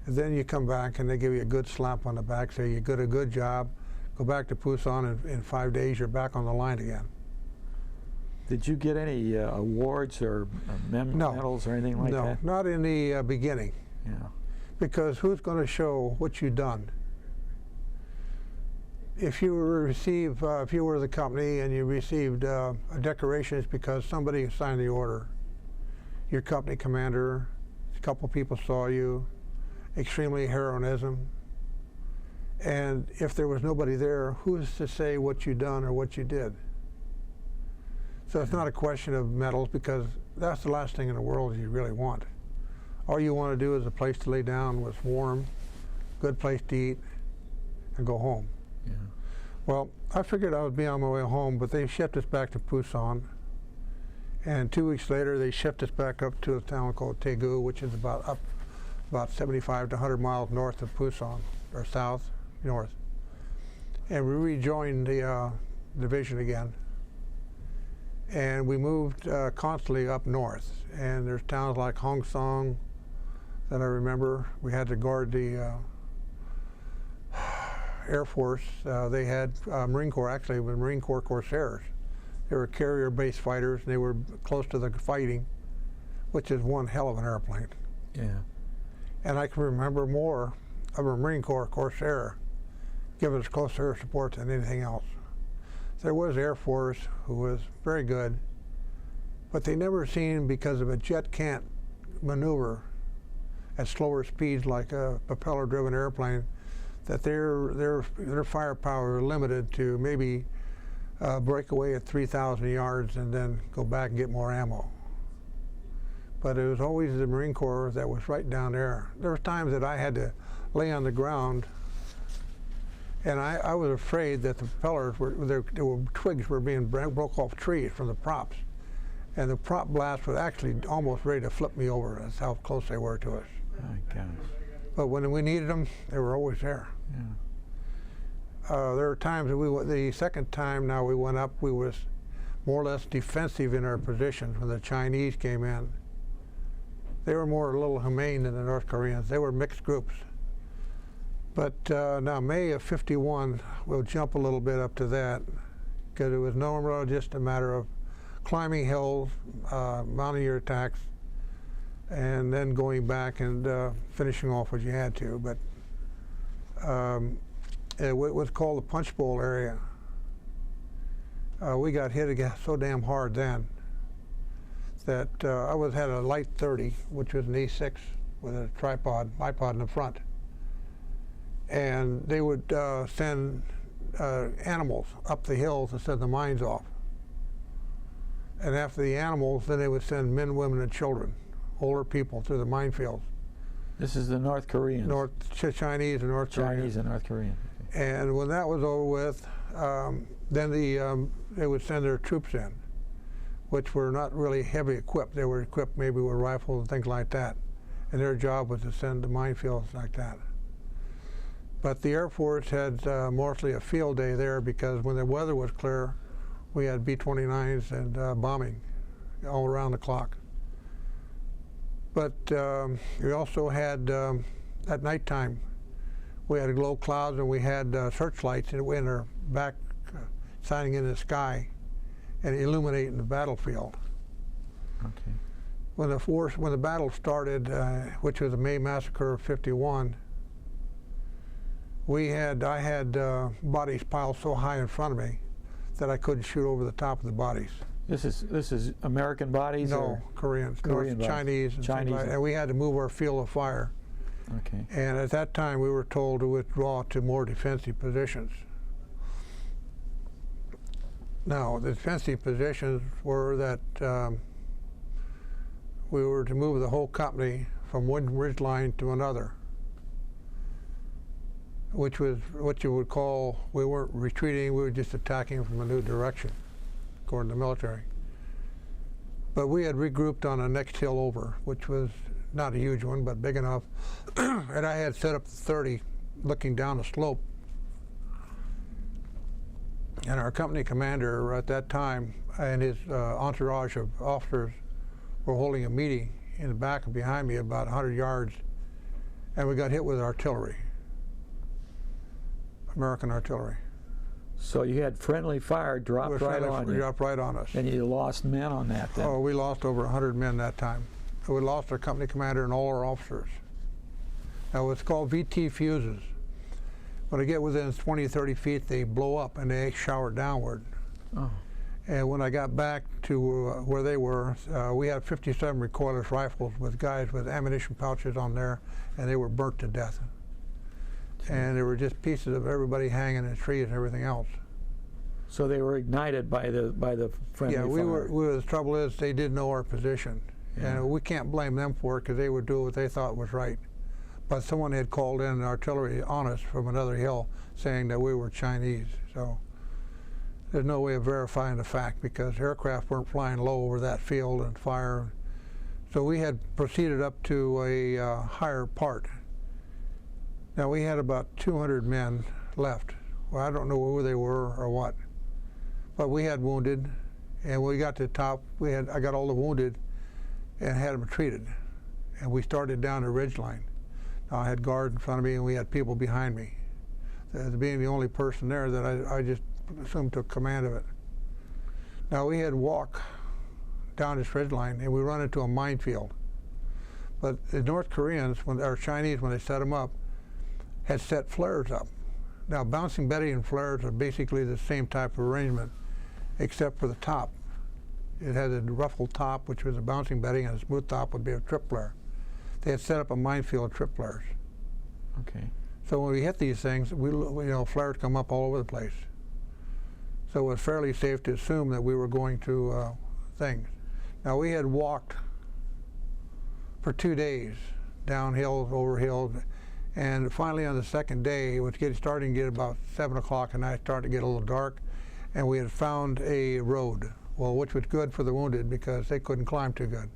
Speaker 3: And then you come back and they give you a good slap on the back, say you did a good job, go back to Pusan, and in 5 days you're back on the line again.
Speaker 1: Did you get any awards or
Speaker 3: No.
Speaker 1: medals or anything like
Speaker 3: No,
Speaker 1: that?
Speaker 3: not in the beginning,
Speaker 1: Yeah.
Speaker 3: because who's going to show what you've done? If you if you were the company and you received a decoration, it's because somebody signed the order. Your company commander, a couple people saw you, extremely heroism. And if there was nobody there, who's to say what you done or what you did? So it's not a question of medals, because that's the last thing in the world you really want. All you want to do is a place to lay down with warm, good place to eat, and go home.
Speaker 1: Yeah.
Speaker 3: Well, I figured I would be on my way home, but they shipped us back to Pusan. And 2 weeks later, they shipped us back up to a town called Daegu, which is about 75 to 100 miles north of Pusan, or north. And we rejoined the division again. And we moved constantly up north. And there's towns like Hong Song that I remember. We had to guard the Air Force. They had Marine Corps, actually, with Marine Corps Corsairs. They were carrier-based fighters, and they were close to the fighting, which is one hell of an airplane.
Speaker 1: Yeah.
Speaker 3: And I can remember more of a Marine Corps Corsair giving us close air support than anything else. There was Air Force, who was very good, but they never seen, because of a jet can't maneuver at slower speeds like a propeller-driven airplane, that their firepower is limited to maybe break away at 3,000 yards and then go back and get more ammo. But it was always the Marine Corps that was right down there. There were times that I had to lay on the ground, and I was afraid that the propellers twigs were being broke off trees from the props. And the prop blast was actually almost ready to flip me over. That's how close they were to us.
Speaker 1: My gosh.
Speaker 3: But when we needed them, they were always there.
Speaker 1: Yeah.
Speaker 3: There were times that the second time now we went up, we was more or less defensive in our positions when the Chinese came in. They were a little humane than the North Koreans. They were mixed groups. But now May of '51, we'll jump a little bit up to that, because it was no more just a matter of climbing hills, mounting your attacks, and then going back and finishing off what you had to. But it was called the Punch Bowl area. We got hit again so damn hard then that I had a light 30, which was an E6 with a bipod in the front. And they would send animals up the hills to set the mines off. And after the animals, then they would send men, women, and children, older people, through the minefields.
Speaker 1: This is the North Koreans.
Speaker 3: Chinese and North Koreans.
Speaker 1: Chinese and North Korean. Okay.
Speaker 3: And when that was over with, then they would send their troops in, which were not really heavy equipped. They were equipped maybe with rifles and things like that. And their job was to send to minefields like that. But the Air Force had mostly a field day there, because when the weather was clear, we had B-29s and bombing all around the clock. But we also had, at nighttime, We had glow clouds, and we had searchlights in our back shining in the sky and illuminating the battlefield.
Speaker 1: Okay.
Speaker 3: When the battle started, which was the May Massacre of '51, I had bodies piled so high in front of me that I couldn't shoot over the top of the bodies.
Speaker 1: This is American bodies?
Speaker 3: No,
Speaker 1: or?
Speaker 3: Koreans,
Speaker 1: Korean bodies.
Speaker 3: Chinese, and
Speaker 1: Chinese.
Speaker 3: and we had to move our field of fire.
Speaker 1: Okay.
Speaker 3: And at that time, we were told to withdraw to more defensive positions. Now, the defensive positions were that we were to move the whole company from one ridge line to another, which was what you would call, we weren't retreating, we were just attacking from a new direction, according to the military. But we had regrouped on the next hill over, which was not a huge one, but big enough. And I had set up the 30 looking down the slope. And our company commander at that time and his entourage of officers were holding a meeting in the back and behind me about 100 yards, and we got hit with artillery, American artillery.
Speaker 1: So you had friendly fire dropped right on you.
Speaker 3: Dropped right on us.
Speaker 1: And you lost men on that then?
Speaker 3: Oh, we lost over 100 men that time. We lost our company commander and all our officers. Now, it's called VT fuses. When they get within 20, 30 feet, they blow up and they shower downward.
Speaker 1: Oh.
Speaker 3: And when I got back to where they were, we had 57 recoilless rifles with guys with ammunition pouches on there, and they were burnt to death. And there were just pieces of everybody hanging in trees and everything else.
Speaker 1: So they were ignited by the friendly fire.
Speaker 3: Yeah, the trouble is they didn't know our position.
Speaker 1: Yeah.
Speaker 3: And we can't blame them for it because they would do what they thought was right. But someone had called in artillery on us from another hill saying that we were Chinese. So there's no way of verifying the fact because aircraft weren't flying low over that field and fire. So we had proceeded up to a higher part. Now we had about 200 men left. Well, I don't know who they were or what, but we had wounded, and when we got to the top, I got all the wounded and had them treated, and we started down the ridge line. Now I had guards in front of me, and we had people behind me. As being the only person there, that I just assumed took command of it. Now we had to walk down this ridge line, and we run into a minefield. But the North Koreans, or Chinese, when they set them up, had set flares up. Now, bouncing bedding and flares are basically the same type of arrangement, except for the top. It had a ruffled top, which was a bouncing bedding, and a smooth top would be a trip flare. They had set up a minefield of trip flares.
Speaker 1: Okay.
Speaker 3: So when we hit these things, flares come up all over the place. So it was fairly safe to assume that we were going to things. Now, we had walked for 2 days, down hills, over hills, and finally on the second day, it was starting to get about 7 o'clock at night, starting to get a little dark, and we had found a road, which was good for the wounded because they couldn't climb too good.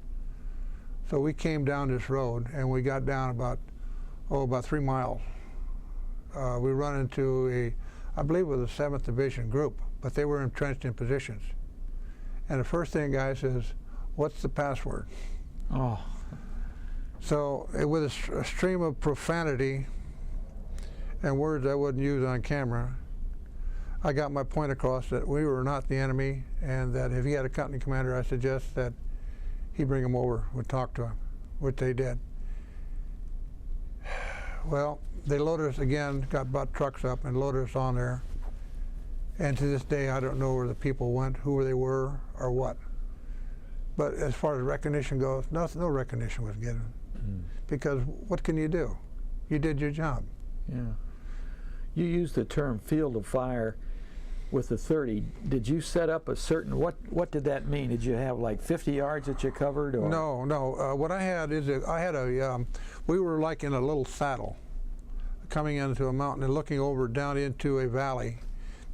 Speaker 3: So we came down this road, and we got down about 3 miles. We run into I believe it was a 7th Division group, but they were entrenched in positions. And the first thing the guy says, "What's the password?"
Speaker 1: Oh.
Speaker 3: So with a stream of profanity and words I wouldn't use on camera, I got my point across that we were not the enemy, and that if he had a company commander, I suggest that he bring him over, would talk to him, which they did. Well, they loaded us again, got butt trucks up and loaded us on there. And to this day, I don't know where the people went, who they were, or what. But as far as recognition goes, no recognition was given. Because what can you do? You did your job.
Speaker 1: Yeah. You used the term field of fire with the 30. Did you set up a certain, what did that mean? Did you have like 50 yards that you covered? Or?
Speaker 3: No. What I had is we were like in a little saddle coming into a mountain and looking over down into a valley.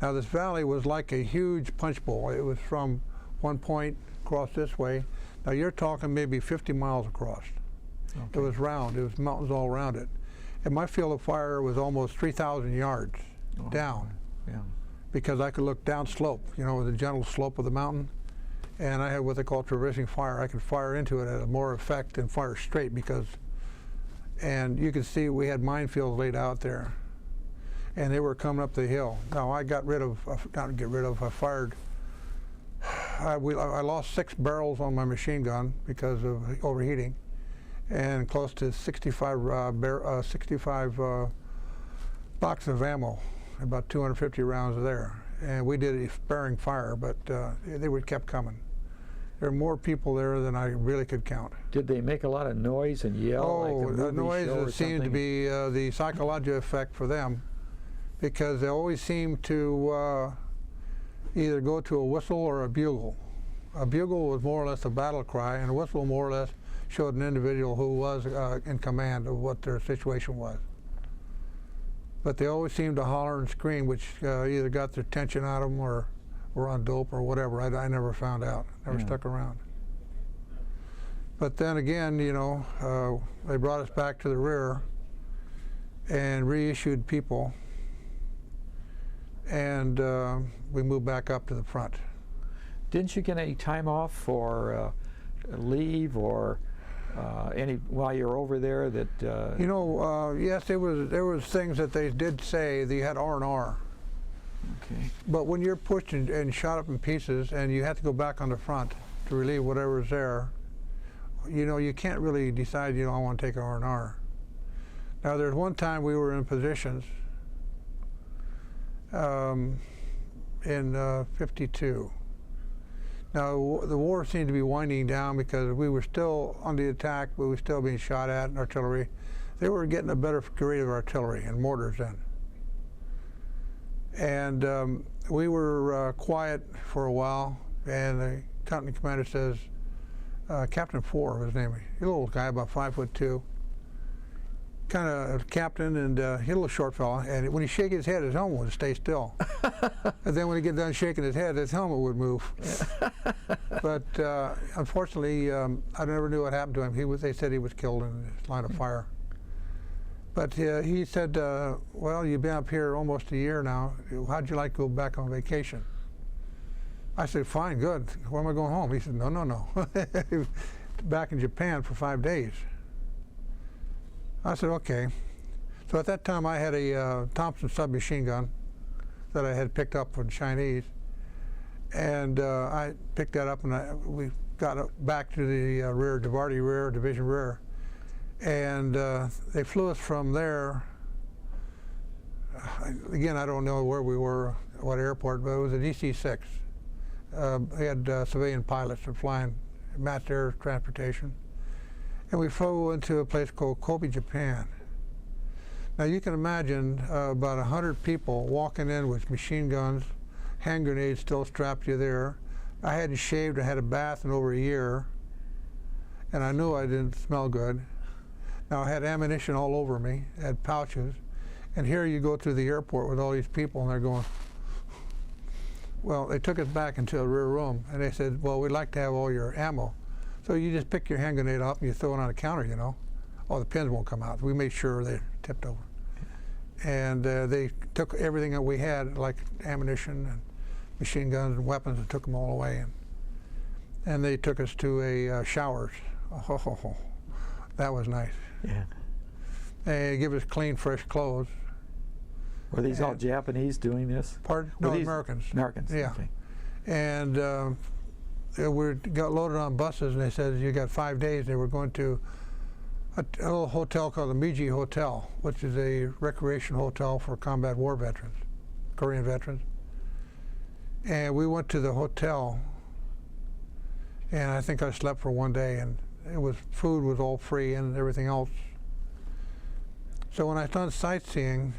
Speaker 3: Now this valley was like a huge punch bowl. It was from one point across this way. Now you're talking maybe 50 miles across. Okay. It was round. It was mountains all around it. And my field of fire was almost 3,000 yards down.
Speaker 1: Yeah.
Speaker 3: Because I could look down slope, with the gentle slope of the mountain. And I had what they call traversing fire. I could fire into it at a more effect than fire straight and you could see we had minefields laid out there. and they were coming up the hill. Now I fired. I lost 6 barrels on my machine gun because of overheating, and close to 65 boxes of ammo, about 250 rounds there. And we did a sparing fire, but they kept coming. There were more people there than I really could count.
Speaker 1: Did they make a lot of noise and yell?
Speaker 3: Oh,
Speaker 1: like
Speaker 3: the noise seemed to be the psychological effect for them, because they always seemed to either go to a whistle or a bugle. A bugle was more or less a battle cry, and a whistle more or less showed an individual who was in command of what their situation was. But they always seemed to holler and scream, which either got their attention out of them or were on dope or whatever. I never found out, never stuck around. But then again, you know, they brought us back to the rear and reissued people, and we moved back up to the front.
Speaker 1: Didn't you get any time off for leave or any while you're over there that?
Speaker 3: You know, yes, there was things that they did say. They had R&R.
Speaker 1: Okay.
Speaker 3: But when you're pushed and shot up in pieces, and you have to go back on the front to relieve whatever's there, you know, you can't really decide, you know, I want to take R&R. Now, there's one time we were in positions in 52. Now, the war seemed to be winding down because we were still on the attack, but we were still being shot at in artillery. They were getting a better grade of artillery and mortars then. And we were quiet for a while, and the company commander says, Captain Four was his name. He's a little guy, about 5'2", kind of captain, and he's a little short fella. And when he shake his head, his helmet would stay still. And then when he get done shaking his head, his helmet would move. But unfortunately, I never knew what happened to him. They said he was killed in the line of fire. But he said, well, you've been up here almost a year now. How'd you like to go back on vacation? I said, fine, good. Where am I going home? He said, no, no, no. Back in Japan for 5 days. I said, okay. So at that time, I had a Thompson submachine gun that I had picked up from the Chinese. And I picked that up, and we got back to the rear, DAVE rear, division rear. And they flew us from there. Again, I don't know where we were, what airport, but it was a DC-6. We had civilian pilots that were flying mass air transportation. And we flew into a place called Kobe, Japan. Now you can imagine about 100 people walking in with machine guns, hand grenades still strapped to you there. I hadn't shaved, I had a bath in over a year, and I knew I didn't smell good. Now I had ammunition all over me, I had pouches, and here you go to the airport with all these people, and they're going. Well, they took us back into a rear room, and they said, well, we'd like to have all your ammo. So you just pick your hand grenade up and you throw it on the counter, you know. Oh, the pins won't come out. We made sure they tipped over. And they took everything that we had, like ammunition and machine guns and weapons, and took them all away. And they took us to a showers. Oh, that was nice.
Speaker 1: Yeah.
Speaker 3: They give us clean, fresh clothes.
Speaker 1: Were these all Japanese doing this?
Speaker 3: Pardon? No, Americans.
Speaker 1: Americans.
Speaker 3: Yeah.
Speaker 1: Okay.
Speaker 3: And we got loaded on buses, and they said you got 5 days. They were going to a little hotel called the Meiji Hotel, which is a recreation hotel for combat war veterans, Korean veterans. And we went to the hotel, and I think I slept for 1 day, and food was all free and everything else. So when I started sightseeing,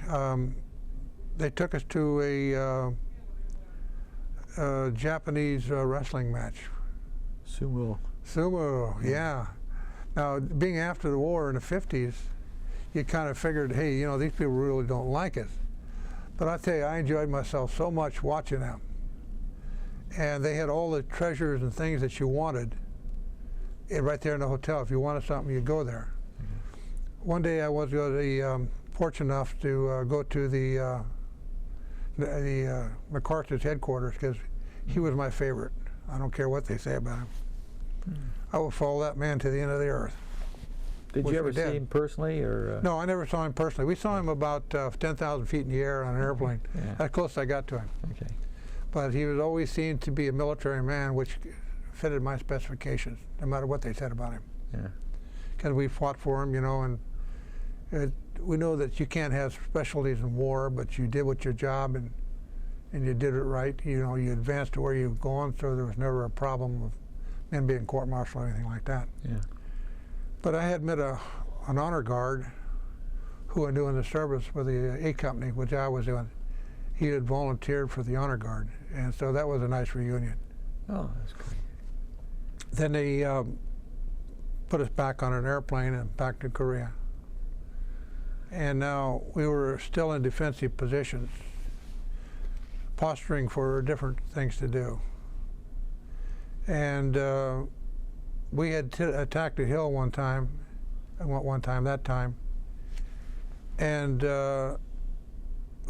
Speaker 3: they took us to a Japanese wrestling match.
Speaker 1: Sumo.
Speaker 3: Sumo, yeah. Now, being after the war in the 50s, you kind of figured, hey, you know, these people really don't like us. But I tell you, I enjoyed myself so much watching them. And they had all the treasures and things that you wanted right there in the hotel. If you wanted something, you'd go there. Mm-hmm. One day I was fortunate enough to go to the MacArthur's headquarters, because he was my favorite. I don't care what they say about him. I would follow that man to the end of the earth.
Speaker 1: Did
Speaker 3: which
Speaker 1: you ever
Speaker 3: we
Speaker 1: see
Speaker 3: did.
Speaker 1: him personally, or?
Speaker 3: No, I never saw him personally. We saw him about 10,000 feet in the air on an airplane.
Speaker 1: Yeah.
Speaker 3: That's close as I got to him.
Speaker 1: Okay.
Speaker 3: But he was always seen to be a military man, which fitted my specifications, no matter what they said about him.
Speaker 1: Yeah.
Speaker 3: Because we fought for him, you know, and we know that you can't have specialties in war, but you did what your job, and you did it right. You know, you advanced to where you've gone, so there was never a problem of men being court-martialed or anything like that.
Speaker 1: Yeah.
Speaker 3: But I had met an honor guard who was doing the service with the A Company, which I was doing. He had volunteered for the honor guard, and so that was a nice reunion.
Speaker 1: Oh, that's great.
Speaker 3: Then they put us back on an airplane and back to Korea. And now we were still in defensive positions, posturing for different things to do. And we had attacked a hill one time, that time, and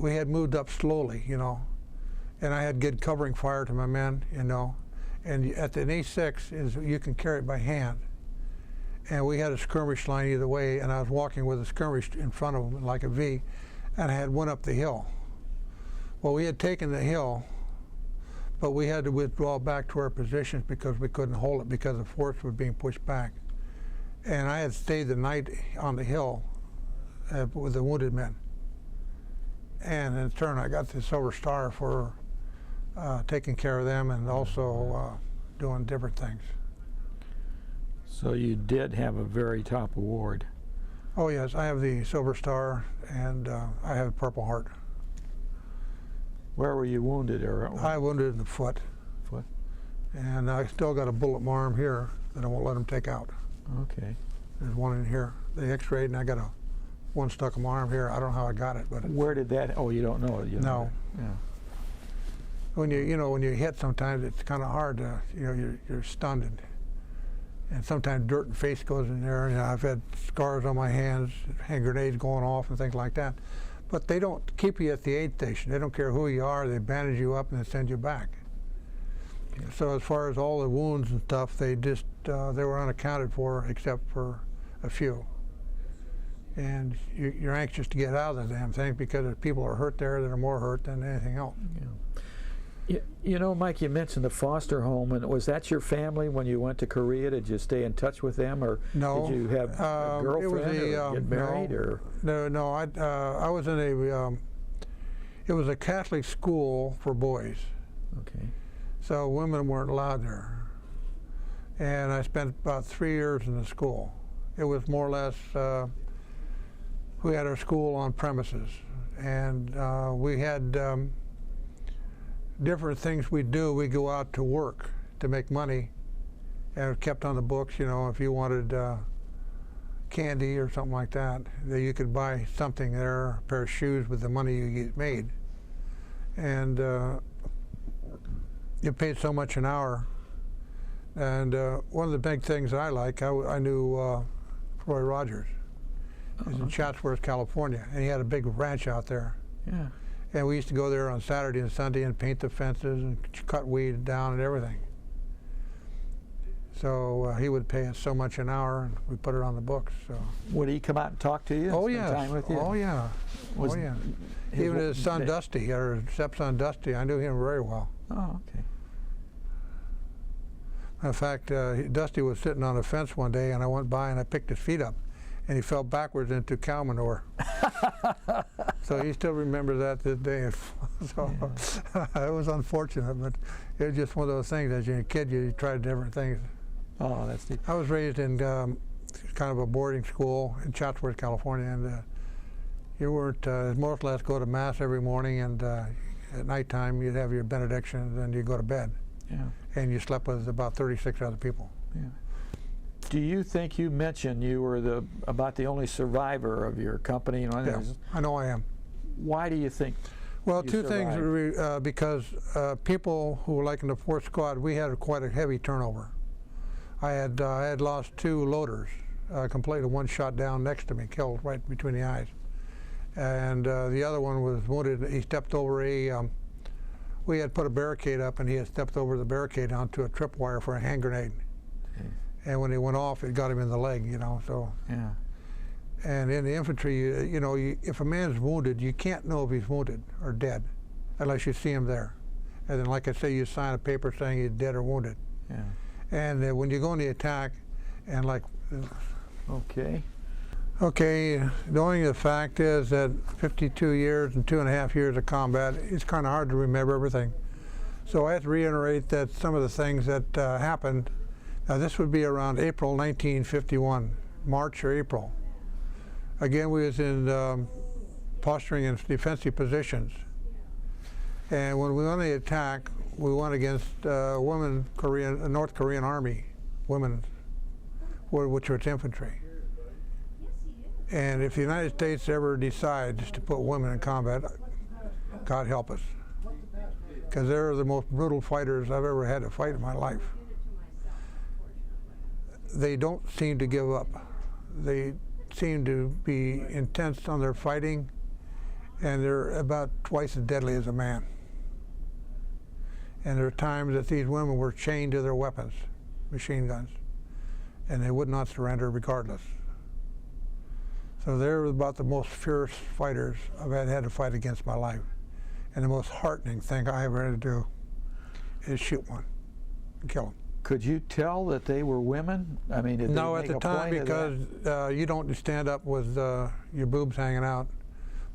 Speaker 3: we had moved up slowly, you know, and I had good covering fire to my men, you know, and at the A6 is you can carry it by hand, and we had a skirmish line either way, and I was walking with a skirmish in front of them like a V, and I had one up the hill. Well, we had taken the hill, but we had to withdraw back to our positions because we couldn't hold it because the force was being pushed back. And I had stayed the night on the hill with the wounded men. And in turn, I got the Silver Star for taking care of them and also doing different things.
Speaker 1: So you did have a very top award.
Speaker 3: Oh yes, I have the Silver Star and I have a Purple Heart.
Speaker 1: Where were you wounded? Or
Speaker 3: I wounded in the foot.
Speaker 1: Foot.
Speaker 3: And I still got a bullet in my arm here that I won't let them take out.
Speaker 1: Okay.
Speaker 3: There's one in here. They x-rayed and I got one stuck in my arm here. I don't know how I got it, but
Speaker 1: Where did that? Oh, you don't know it. You
Speaker 3: No.
Speaker 1: know. Yeah.
Speaker 3: when you hit, sometimes it's kind of hard to, you're stunned, and sometimes dirt and face goes in there. And I've had scars on my hands, hand grenades going off and things like that. But they don't keep you at the aid station. They don't care who you are. They bandage you up and they send you back. Okay. So as far as all the wounds and stuff, they just they were unaccounted for, except for a few. And you're anxious to get out of the damn thing because if people are hurt there that are more hurt than anything else.
Speaker 1: Yeah. You know, Mike, you mentioned the foster home, and was that your family when you went to Korea? Did you stay in touch with them, or
Speaker 3: no,
Speaker 1: did you have a girlfriend or get married?
Speaker 3: No, I was in it was a Catholic school for boys. Okay. So women weren't allowed there. And I spent about 3 years in the school. It was more or less, we had our school on premises, and we had different things we do. We go out to work to make money, and it kept on the books, if you wanted candy or something like that you could buy something there, a pair of shoes with the money you get made. And you paid so much an hour. And one of the big things I like, I knew Roy Rogers. He's in Chatsworth, California, and he had a big ranch out there.
Speaker 1: Yeah.
Speaker 3: And we used to go there on Saturday and Sunday and paint the fences and cut weed down and everything. So he would pay us so much an hour, and we put it on the books. So.
Speaker 1: Would he come out and talk to you?
Speaker 3: Oh
Speaker 1: and
Speaker 3: yeah.
Speaker 1: spend time with you?
Speaker 3: Oh yeah.
Speaker 1: Was
Speaker 3: oh yeah. Even his son Dusty, or stepson Dusty, I knew him very well.
Speaker 1: Oh, okay.
Speaker 3: In fact, Dusty was sitting on a fence one day, and I went by and I picked his feet up, and he fell backwards into cow manure. So he still remembers that this day. So it was unfortunate, but it was just one of those things. As you're a kid, you try different things.
Speaker 1: Oh, that's deep.
Speaker 3: I was raised in kind of a boarding school in Chatsworth, California, and you weren't more or less go to mass every morning, and at nighttime you'd have your benediction, and then you go to bed.
Speaker 1: Yeah.
Speaker 3: And you slept with about 36 other people.
Speaker 1: Yeah. Do you think, you mentioned you were about the only survivor of your company?
Speaker 3: Yeah, I know I am.
Speaker 1: Why do you think?
Speaker 3: Well,
Speaker 1: you
Speaker 3: two
Speaker 1: survived?
Speaker 3: things, because people who were like in the 4th Squad, we had quite a heavy turnover. I had lost 2 loaders, completely, one shot down next to me, killed right between the eyes. And the other one was wounded. He stepped over we had put a barricade up, and he had stepped over the barricade onto a tripwire for a hand grenade. Okay. and when he went off, it got him in the leg, you know. So.
Speaker 1: Yeah.
Speaker 3: And in the infantry, you know, if a man's wounded, you can't know if he's wounded or dead unless you see him there. And then, like I say, you sign a paper saying he's dead or wounded.
Speaker 1: Yeah.
Speaker 3: And when you go on the attack, and like,
Speaker 1: Okay.
Speaker 3: okay, knowing the fact is that 52 years and 2.5 years of combat, it's kind of hard to remember everything. So I have to reiterate that some of the things that happened. Now this would be around April 1951, March or April. Again, we was in posturing in defensive positions. And when we went on the attack, we went against North Korean Army, women, which was infantry. And if the United States ever decides to put women in combat, God help us. Because they're the most brutal fighters I've ever had to fight in my life. They don't seem to give up. They seem to be intense on their fighting, and they're about twice as deadly as a man. And there are times that these women were chained to their weapons, machine guns, and they would not surrender regardless. So they're about the most fierce fighters I've had to fight against in my life. And the most heartening thing I ever had to do is shoot one and kill them.
Speaker 1: Could you tell that they were women? I mean, did
Speaker 3: No,
Speaker 1: they
Speaker 3: at
Speaker 1: make
Speaker 3: the
Speaker 1: a
Speaker 3: time,
Speaker 1: point of
Speaker 3: because you don't stand up with your boobs hanging out.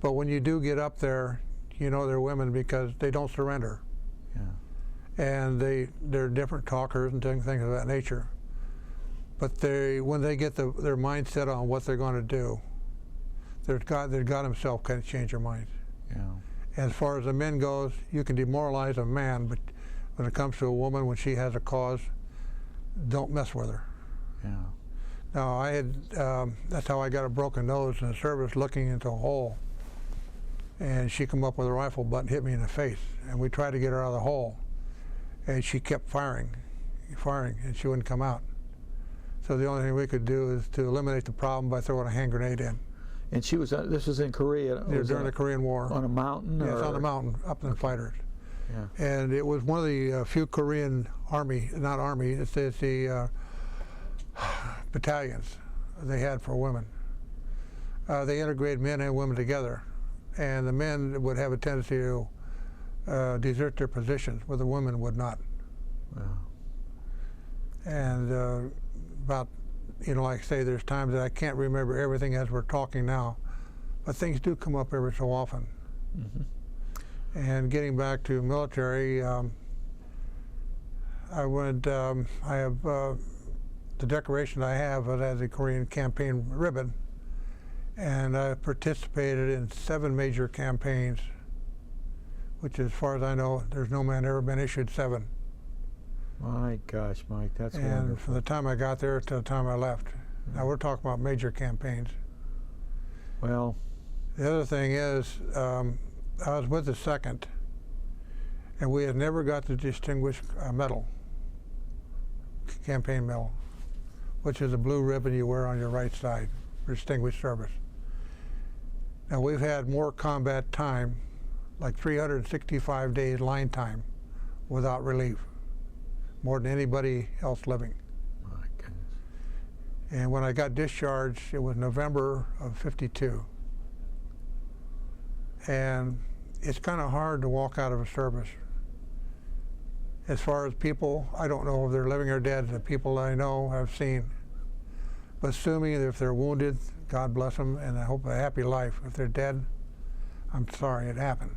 Speaker 3: But when you do get up there, you know they're women because they don't surrender.
Speaker 1: Yeah.
Speaker 3: And they're different talkers and things of that nature. But when they get their mindset on what they're going to do, God himself can change their minds.
Speaker 1: Yeah.
Speaker 3: As far as the men goes, you can demoralize a man, but when it comes to a woman, when she has a cause, don't mess with her.
Speaker 1: Yeah.
Speaker 3: Now, that's how I got a broken nose in the service, looking into a hole. And she come up with a rifle butt and hit me in the face. And we tried to get her out of the hole. And she kept firing, and she wouldn't come out. So the only thing we could do is to eliminate the problem by throwing a hand grenade in.
Speaker 1: And she was. This was in Korea.
Speaker 3: Yeah, during the Korean War.
Speaker 1: On a mountain.
Speaker 3: Yes,
Speaker 1: or?
Speaker 3: on the mountain, up in the fighters.
Speaker 1: Yeah.
Speaker 3: And it was one of the few Korean it's the battalions they had for women. They integrated men and women together, and the men would have a tendency to desert their positions, where the women would not.
Speaker 1: Wow.
Speaker 3: And about, like I say, there's times that I can't remember everything as we're talking now, but things do come up every so often.
Speaker 1: Mm-hmm.
Speaker 3: And getting back to military, I have the decoration I have as a Korean campaign ribbon, and I participated in 7 major campaigns, which, as far as I know, there's no man ever been issued 7.
Speaker 1: My gosh, Mike, that's
Speaker 3: and
Speaker 1: wonderful.
Speaker 3: from the time I got there to the time I left. Now we're talking about major campaigns.
Speaker 1: Well,
Speaker 3: the other thing is, I was with the 2nd, and we had never got the Distinguished Medal, campaign medal, which is a blue ribbon you wear on your right side for distinguished service. Now we've had more combat time, like 365 days line time, without relief, more than anybody else living.
Speaker 1: my goodness.
Speaker 3: And when I got discharged, it was November of '52. And it's kind of hard to walk out of a service. As far as people, I don't know if they're living or dead. The people I know have seen. But assuming that if they're wounded, God bless them, and I hope a happy life. If they're dead, I'm sorry it happened.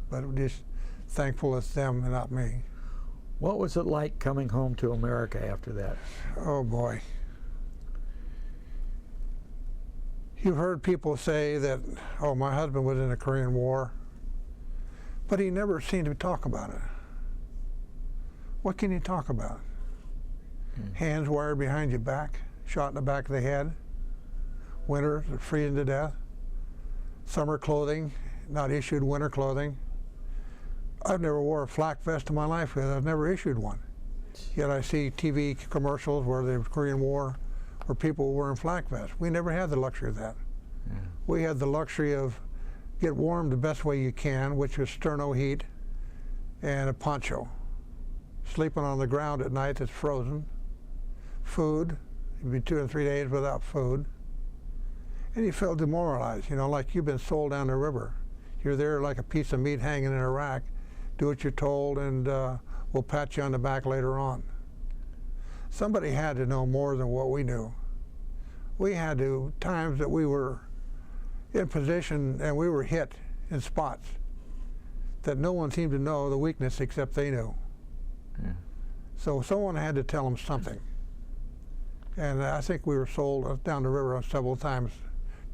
Speaker 3: But I'm just thankful it's them and not me.
Speaker 1: What was it like coming home to America after that?
Speaker 3: Oh boy. You've heard people say that, oh, my husband was in the Korean War, but he never seemed to talk about it. What can you talk about? Hands wired behind your back, shot in the back of the head, winter, freezing to death, summer clothing, not issued winter clothing. I've never wore a flak vest in my life because I've never issued one. Yet I see TV commercials where the Korean War, where people were wearing flak vests. We never had the luxury of that.
Speaker 1: Yeah.
Speaker 3: We had the luxury of get warm the best way you can, which was sterno heat and a poncho. Sleeping on the ground at night that's frozen, food. You'd be 2 or 3 days without food. And you felt demoralized, you know, like you've been sold down the river. You're there like a piece of meat hanging in a rack. Do what you're told, and we'll pat you on the back later on. Somebody had to know more than what we knew. We had to, times that we were in position and we were hit in spots that no one seemed to know the weakness except they knew.
Speaker 1: Yeah.
Speaker 3: So someone had to tell them something. And I think we were sold down the river several times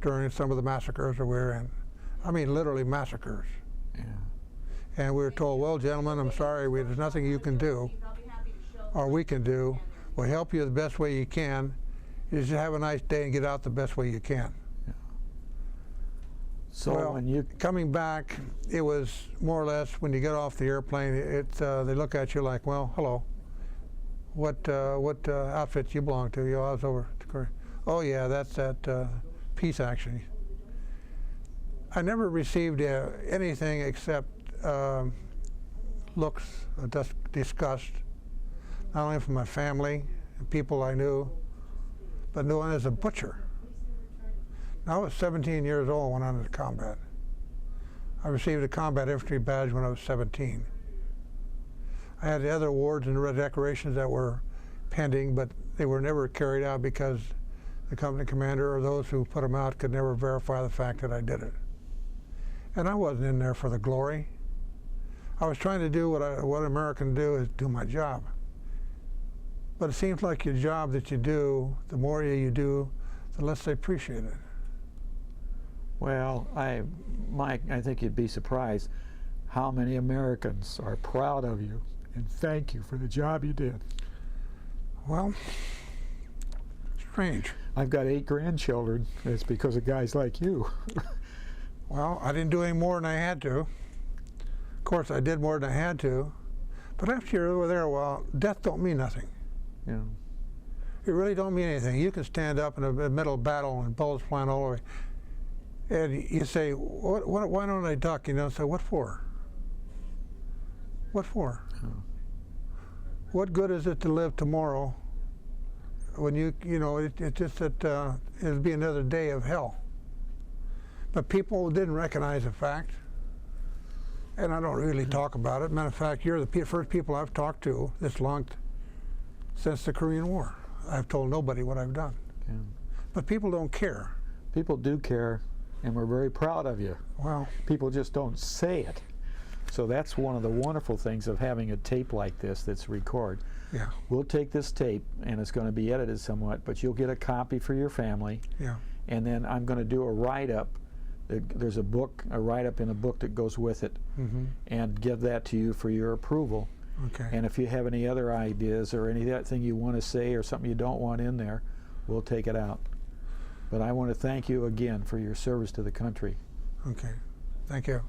Speaker 3: during some of the massacres that we were in. I mean, literally massacres.
Speaker 1: Yeah.
Speaker 3: And we were told, well, gentlemen, I'm sorry, there's nothing you can do or we can do. We'll help you the best way you can. You just have a nice day and get out the best way you can.
Speaker 1: Yeah. So
Speaker 3: well,
Speaker 1: when you
Speaker 3: coming back, it was more or less when you get off the airplane, they look at you like, well, hello. What outfit you belong to? You know, I was over to Korea. Oh yeah, that's that peace action. I never received anything except looks of disgust, not only from my family and people I knew, but known as a butcher. Now, I was 17 years old when I went into combat. I received a combat infantry badge when I was 17. I had the other awards and red decorations that were pending, but they were never carried out because the company commander or those who put them out could never verify the fact that I did it. And I wasn't in there for the glory. I was trying to do what Americans do, is do my job. But it seems like your job that you do, the more you do, the less they appreciate it.
Speaker 1: Well, Mike, I think you'd be surprised how many Americans are proud of you and thank you for the job you did.
Speaker 3: Well, strange.
Speaker 1: I've got 8 grandchildren. It's because of guys like you.
Speaker 3: Well, I didn't do any more than I had to. Of course, I did more than I had to. But after you're over there a while, death don't mean nothing.
Speaker 1: Yeah.
Speaker 3: It really don't mean anything. You can stand up in the middle of battle and bullets flying all over, and you say, why don't I duck? You know, so what for? What for?
Speaker 1: Oh.
Speaker 3: What good is it to live tomorrow when you know, it's just that it'll be another day of hell. But people didn't recognize the fact, and I don't really talk about it. Matter of fact, you're the first people I've talked to this long since the Korean War. I've told nobody what I've done.
Speaker 1: Yeah.
Speaker 3: But people don't care.
Speaker 1: People do care, and we're very proud of you.
Speaker 3: Well,
Speaker 1: People just don't say it. So that's one of the wonderful things of having a tape like this that's recorded.
Speaker 3: yeah,
Speaker 1: We'll take this tape, and it's going to be edited somewhat, but you'll get a copy for your family.
Speaker 3: yeah,
Speaker 1: And then I'm going to do a write-up. There's a book, a write-up in a book that goes with it, and give that to you for your approval.
Speaker 3: okay.
Speaker 1: And if you have any other ideas or anything you want to say or something you don't want in there, we'll take it out. But I want to thank you again for your service to the country.
Speaker 3: Okay, thank you.